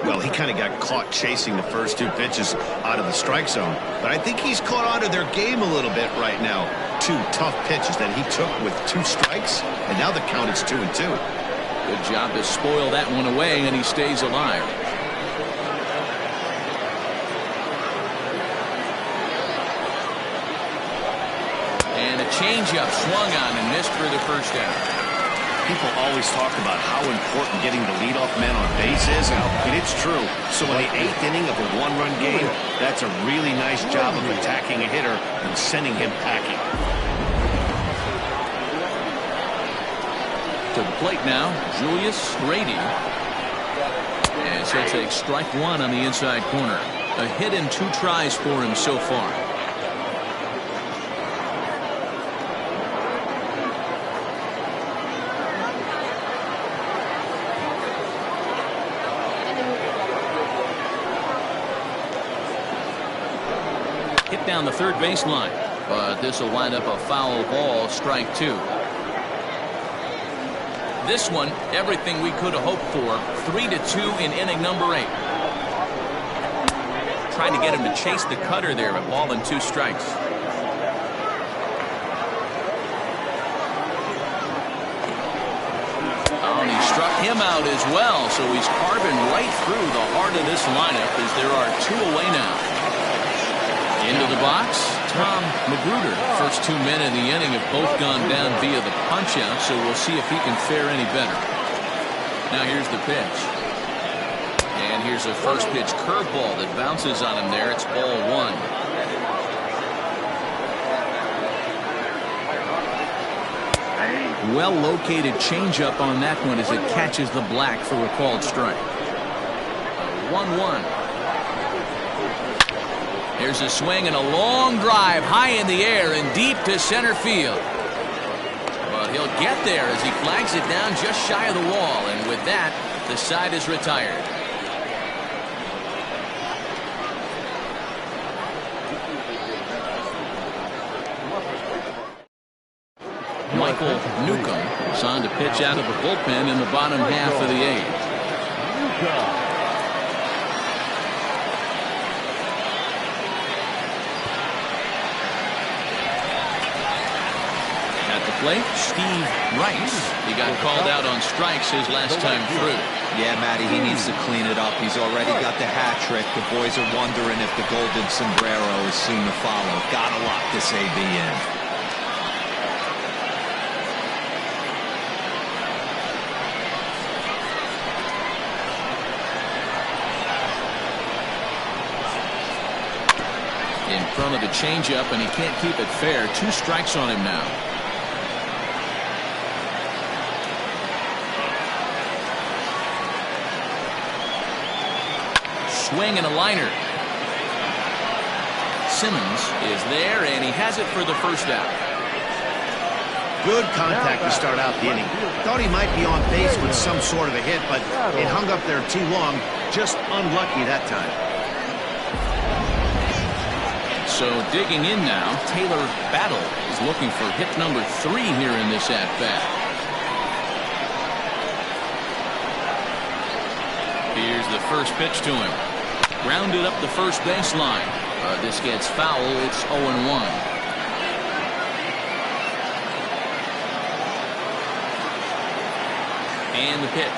Well, he kind of got caught chasing the first two pitches out of the strike zone. But I think he's caught on to their game a little bit right now. Two tough pitches that he took with 2 strikes, and now the count is 2-2. Good job to spoil that one away, and he stays alive. And a changeup swung on and missed for the first down. People always talk about how important getting the leadoff man on base is, and it's true. So in the 8th inning of a 1-run game, that's a really nice job of attacking a hitter and sending him packing. To the plate now, Julius Grady. And so he'll take strike 1 on the inside corner. A hit and 2 tries for him so far. Hit down the third baseline, but this will wind up a foul ball, strike 2. This one, everything we could have hoped for. 3-2 in inning number 8. Trying to get him to chase the cutter there, a ball and 2 strikes. Oh, and he struck him out as well, so he's carving right through the heart of this lineup as there are 2 away now. Into the box, Tom Magruder. First 2 men in the inning have both gone down via the punch-out, so we'll see if he can fare any better. Now here's the pitch. And here's a first pitch curveball that bounces on him there. It's ball 1. Well-located changeup on that one as it catches the black for a called strike. 1-1. Here's a swing and a long drive high in the air and deep to center field. But he'll get there as he flags it down just shy of the wall. And with that, the side is retired. Michael Newcomb signed to pitch out of the bullpen in the bottom half of the 8th. Plate, Steve Rice. He got called out on strikes his last time through. Yeah, Matty, he needs to clean it up. He's already got the hat trick. The boys are wondering if the golden sombrero is soon to follow. Gotta lock this AB in. In front of the changeup, and he can't keep it fair. 2 strikes on him now. Swing and a liner. Simmons is there, and he has it for the first out. Good contact to start out the inning. Thought he might be on base with some sort of a hit, but it hung up there too long. Just unlucky that time. So digging in now, Taylor Battle is looking for hit number 3 here in this at-bat. Here's the first pitch to him. Grounded up the first baseline. This gets foul. It's 0-1. And the pitch.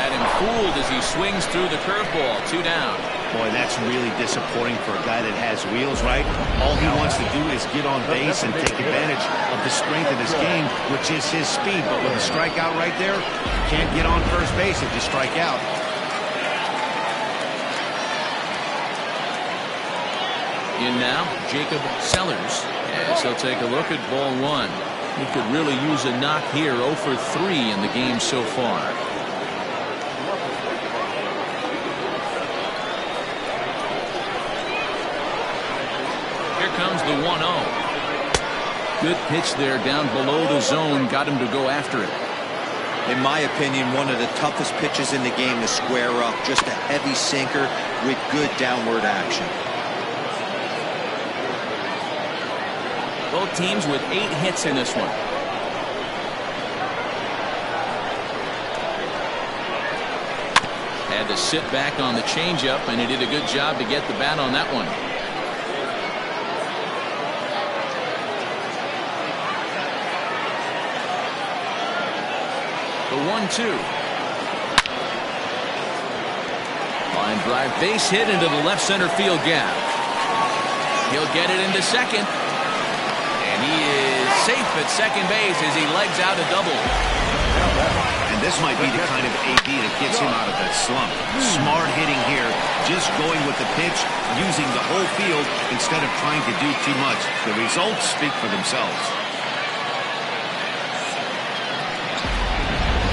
Had him fooled as he swings through the curveball. 2 down. Boy, that's really disappointing for a guy that has wheels, right? All he wants to do is get on base and take advantage of the strength of his game, which is his speed. But with a strikeout right there, you can't get on first base if you strike out. In now, Jacob Sellers, as he'll take a look at ball one. He could really use a knock here. 0 for 3 in the game so far. Here comes the 1-0. Good pitch there down below the zone. Got him to go after it. In my opinion, one of the toughest pitches in the game to square up. Just a heavy sinker with good downward action. Both teams with 8 hits in this one. Had to sit back on the changeup, and he did a good job to get the bat on that one. The 1-2. Line drive base hit into the left center field gap. He'll get it into second. And he is safe at second base as he legs out a double. And this might be the kind of AB that gets him out of that slump. Smart hitting here, just going with the pitch, using the whole field instead of trying to do too much. The results speak for themselves.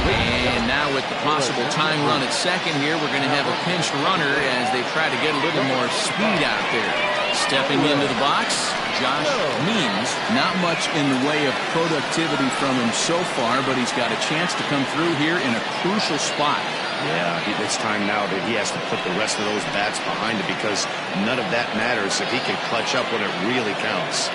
And now with the possible tying run at second here, we're going to have a pinched runner as they try to get a little more speed out there. Stepping into the box, Josh Means. Not much in the way of productivity from him so far, but he's got a chance to come through here in a crucial spot. Yeah, it's time now that he has to put the rest of those bats behind him, because none of that matters if he can clutch up when it really counts.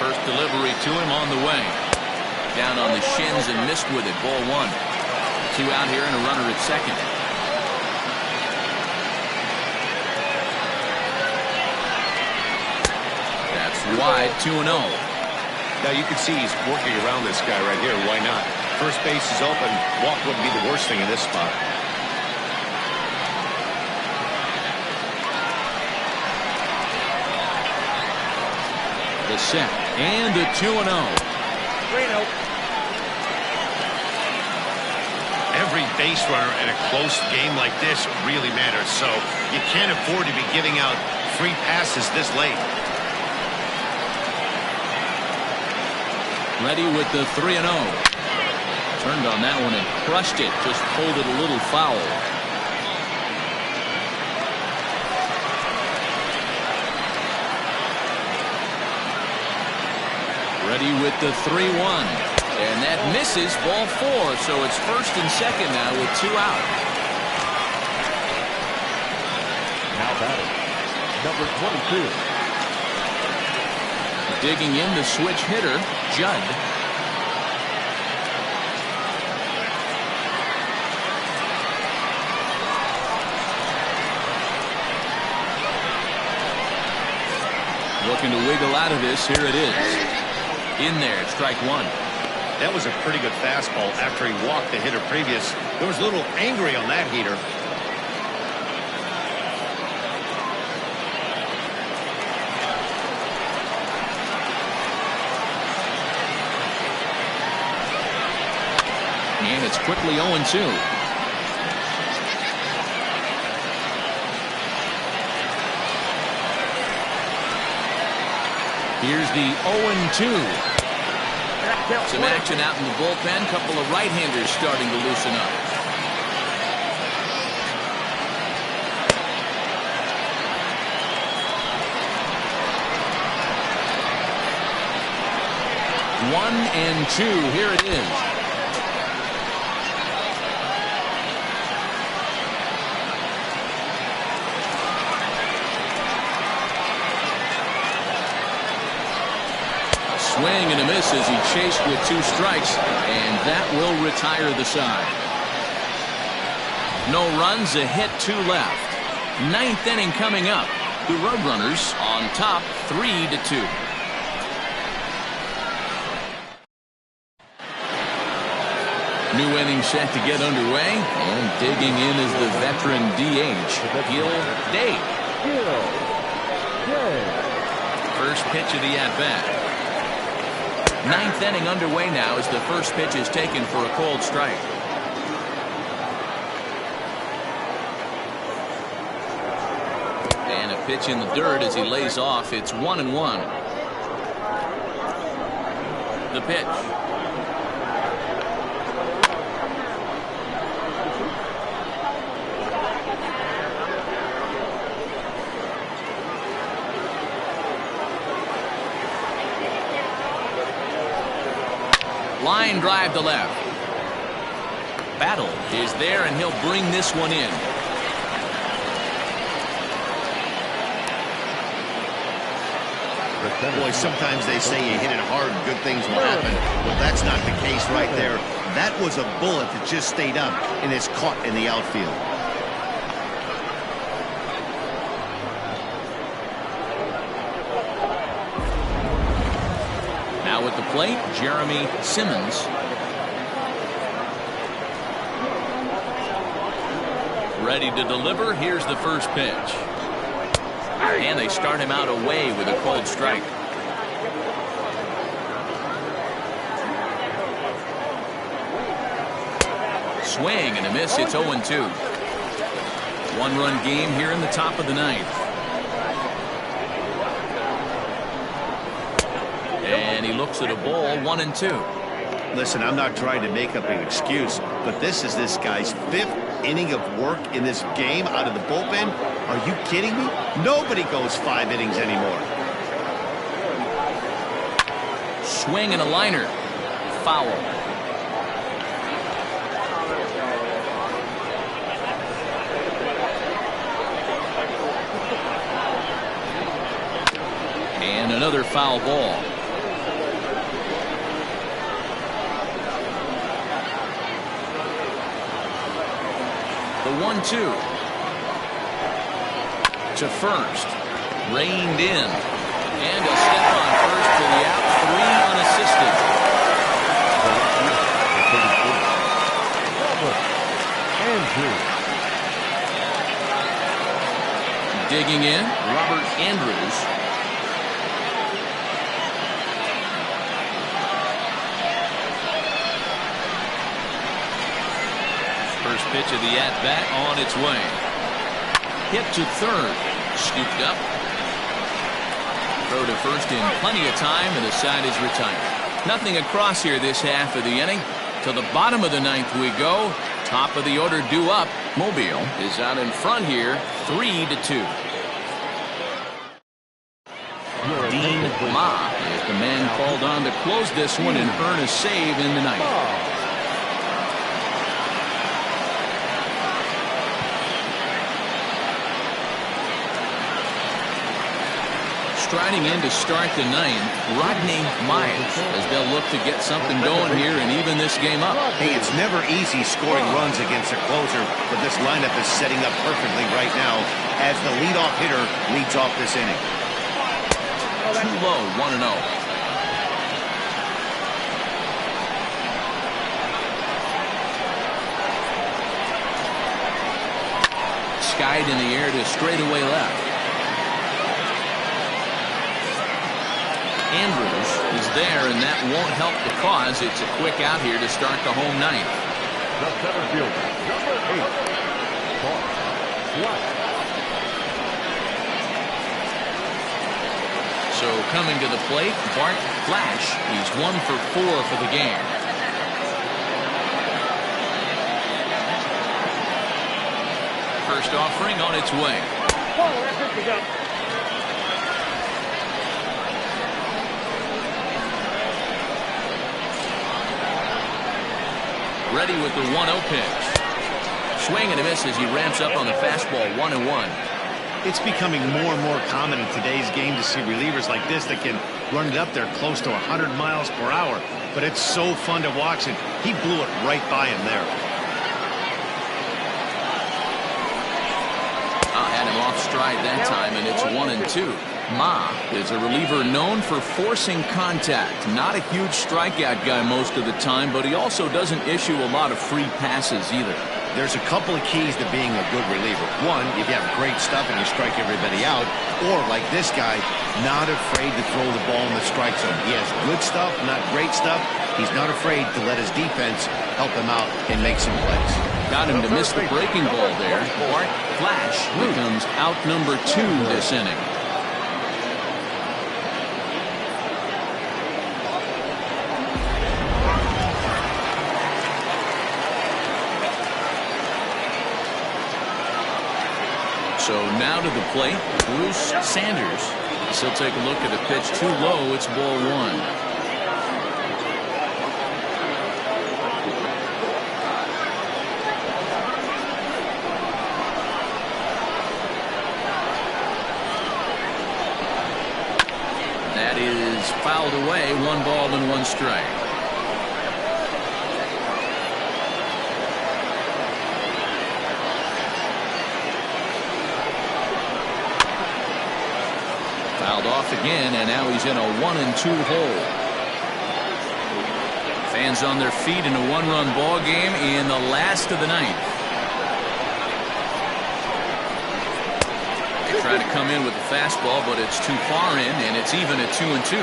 First delivery to him on the way. Down on the shins and missed with it. Ball 1. 2 out here and a runner at second. That's wide. 2-0. Now you can see he's working around this guy right here. Why not? First base is open. Walk wouldn't be the worst thing in this spot. The set and a 2-0. 3-0. Every base runner in a close game like this really matters, so you can't afford to be giving out free passes this late. Ready with the 3-0. Turned on that one and crushed it. Just pulled it a little foul. Ready with the 3-1. And that misses. Ball 4. So it's first and second now with 2 out. Now batting, number 22. Digging in the switch hitter, Judd. Looking to wiggle out of this. Here it is. In there, strike 1. That was a pretty good fastball after he walked the hitter previous. There was a little angry on that heater. And it's quickly 0-2. Here's the 0-2. Some action out in the bullpen. Couple of right-handers starting to loosen up. One and 2. Here it is. Swing and a miss as he chased with 2 strikes, and that will retire the side. No runs, a hit, 2 left. 9th inning coming up. The Roadrunners on top 3-2. New inning set to get underway, and digging in is the veteran DH, Gil Day. First pitch of the at-bat. Ninth inning underway now as the first pitch is taken for a cold strike. And a pitch in the dirt as he lays off. It's 1-1. The pitch. Line drive to left. Battle is there, and he'll bring this one in. Boy, sometimes they say you hit it hard, good things will happen. Well, that's not the case right there. That was a bullet that just stayed up and is caught in the outfield. Now at the plate, Jeremy Simmons. Ready to deliver. Here's the first pitch. And they start him out away with a cold strike. Swing and a miss. It's 0-2. One-run game here in the top of the ninth. And he looks at a ball, 1-2. Listen, I'm not trying to make up an excuse, but this is this guy's 5th inning of work in this game out of the bullpen. Are you kidding me? Nobody goes 5 innings anymore. Swing and a liner. Foul. And another foul ball. The 1-2. To first. Reined in. And a step on first for the out. 3 unassisted. Digging in, Robert Andrews. First pitch of the at-bat on its way. Hit to third. Scooped up. Throw to first in plenty of time, and the side is retired. Nothing across here this half of the inning. To the bottom of the ninth we go. Top of the order due up. Mobile is out in front here, 3-2. Dean Ma is the man called on to close this one and earn a save in the ninth. Striding in to start the ninth, Rodney Myers, as they'll look to get something going here and even this game up. Hey, it's never easy scoring runs against a closer, but this lineup is setting up perfectly right now as the leadoff hitter leads off this inning. Too low, 1-0. Skied in the air to straightaway left. Andrews is there, and that won't help the cause. It's a quick out here to start the home ninth. The center fielder, number 8, Bart Flash. So coming to the plate, Bart Flash. He's 1 for 4 for the game. First offering on its way. Ready with the 1-0 pitch. Swing and a miss as he ramps up on the fastball, 1-1. It's becoming more and more common in today's game to see relievers like this that can run it up there close to 100 miles per hour. But it's so fun to watch it. He blew it right by him there. Had him off stride that time, and it's 1-2. Ma is a reliever known for forcing contact. Not a huge strikeout guy most of the time, but he also doesn't issue a lot of free passes either. There's a couple of keys to being a good reliever. One, if you have great stuff and you strike everybody out, or like this guy, not afraid to throw the ball in the strike zone. He has good stuff, not great stuff. He's not afraid to let his defense help him out and make some plays. Got him to miss the breaking ball there. Bart Flash becomes out number 2 this inning. So now to the plate, Bruce Sanders. So take a look at a pitch too low. It's ball 1. That is fouled away. 1 ball and 1 strike. Fouled off again, and now he's in a 1-2 hole. Fans on their feet in a 1-run ball game in the last of the ninth. They try to come in with the fastball, but it's too far in, and it's even at 2-2.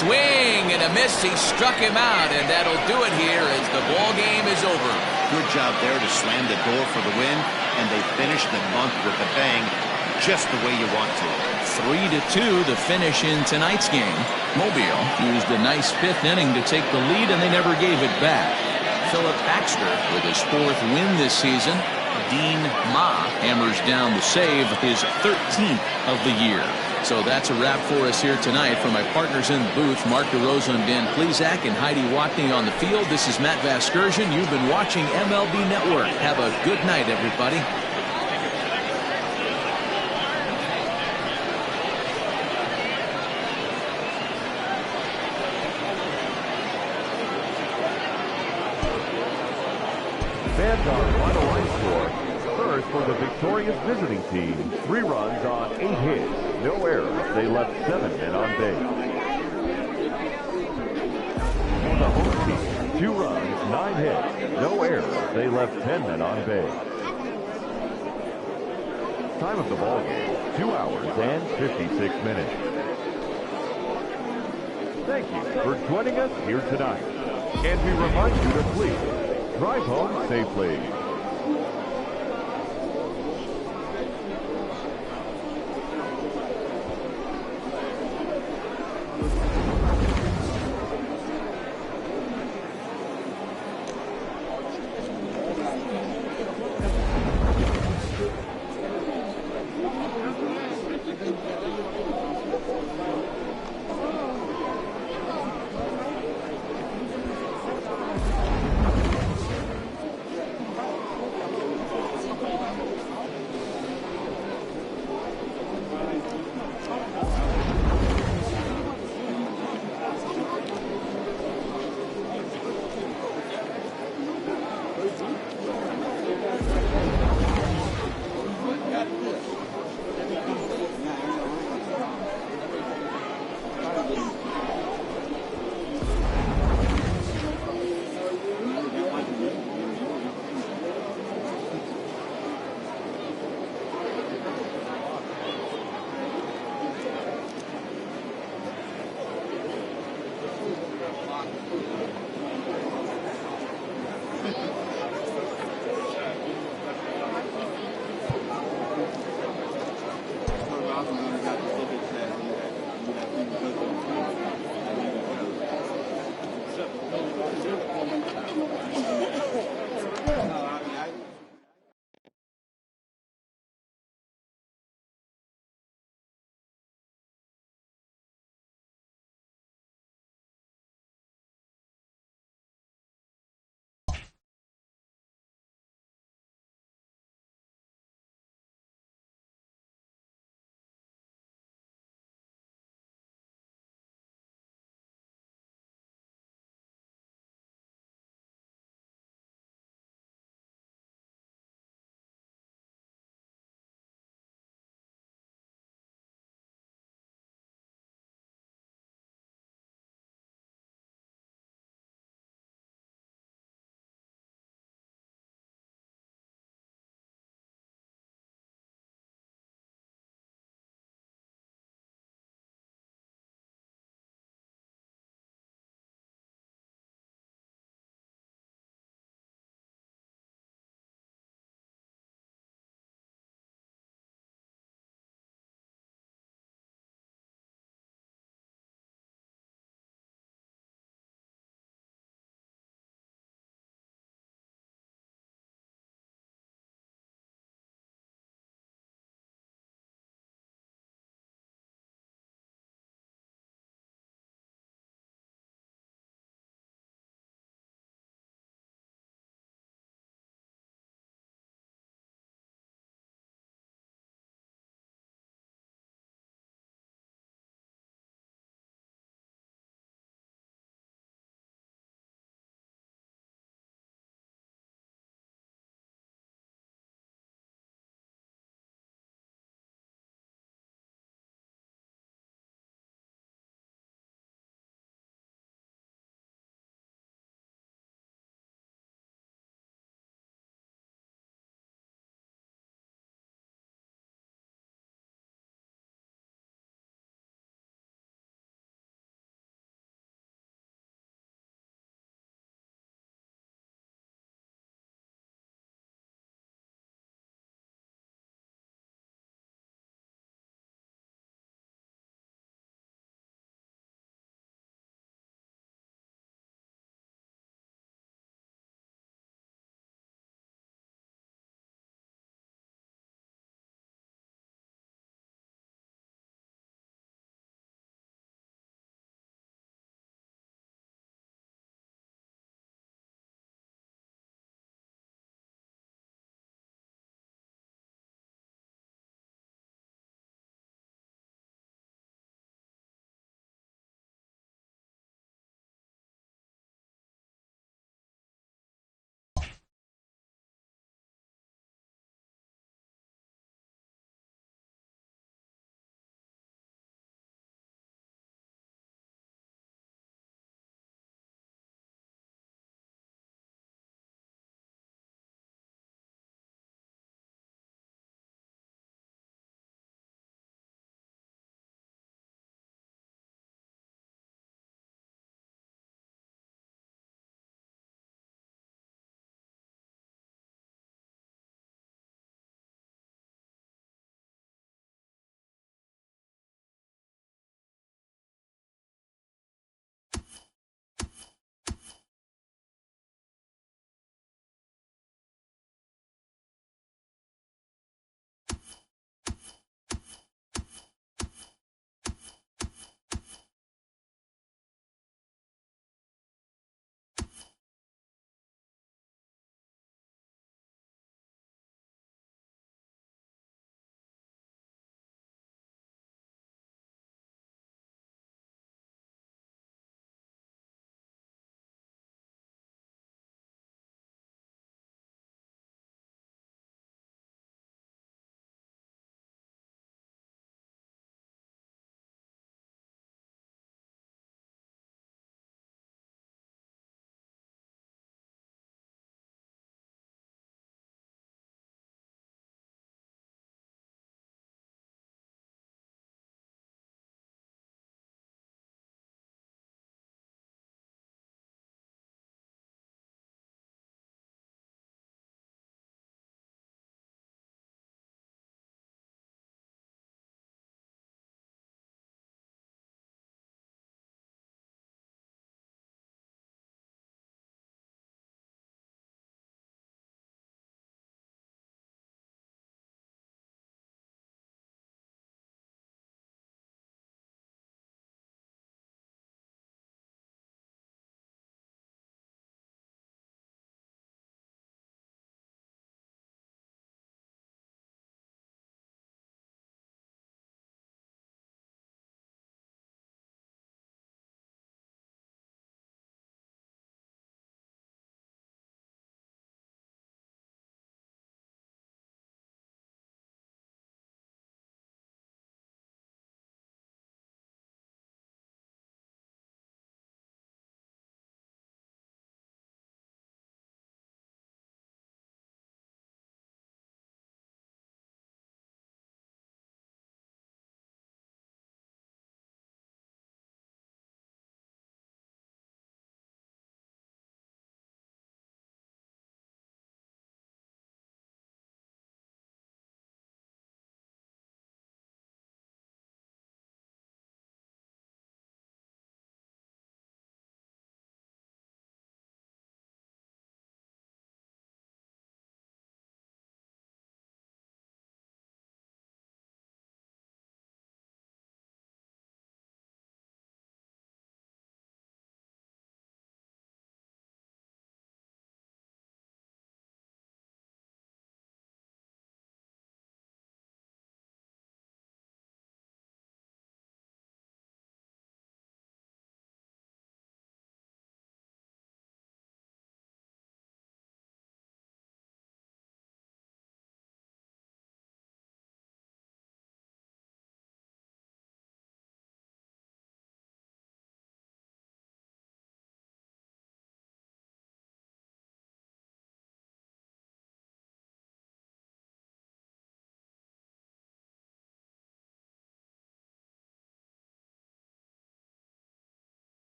Swing and a miss. He struck him out, and that'll do it here as the ball game is over. Good job there to slam the door for the win, and they finished the month with a bang, just the way you want to. 3-2 the finish in tonight's game. Mobile used a nice 5th inning to take the lead, and they never gave it back. Philip Baxter with his 4th win this season. Dean Ma hammers down the save, his 13th of the year. So that's a wrap for us here tonight. For my partners in the booth, Mark DeRosa and Dan Plesac, and Heidi Watney on the field, this is Matt Vasgersian. You've been watching MLB Network. Have a good night, everybody. Fans on final line score. First for the victorious visiting team, 3 runs on 8 hits, no errors. They left 7 men on base. For the home team, 2 runs, 9 hits, no errors. They left 10 men on base. Time of the ball game, 2 hours and 56 minutes. Thank you for joining us here tonight. And we remind you to please drive home safely.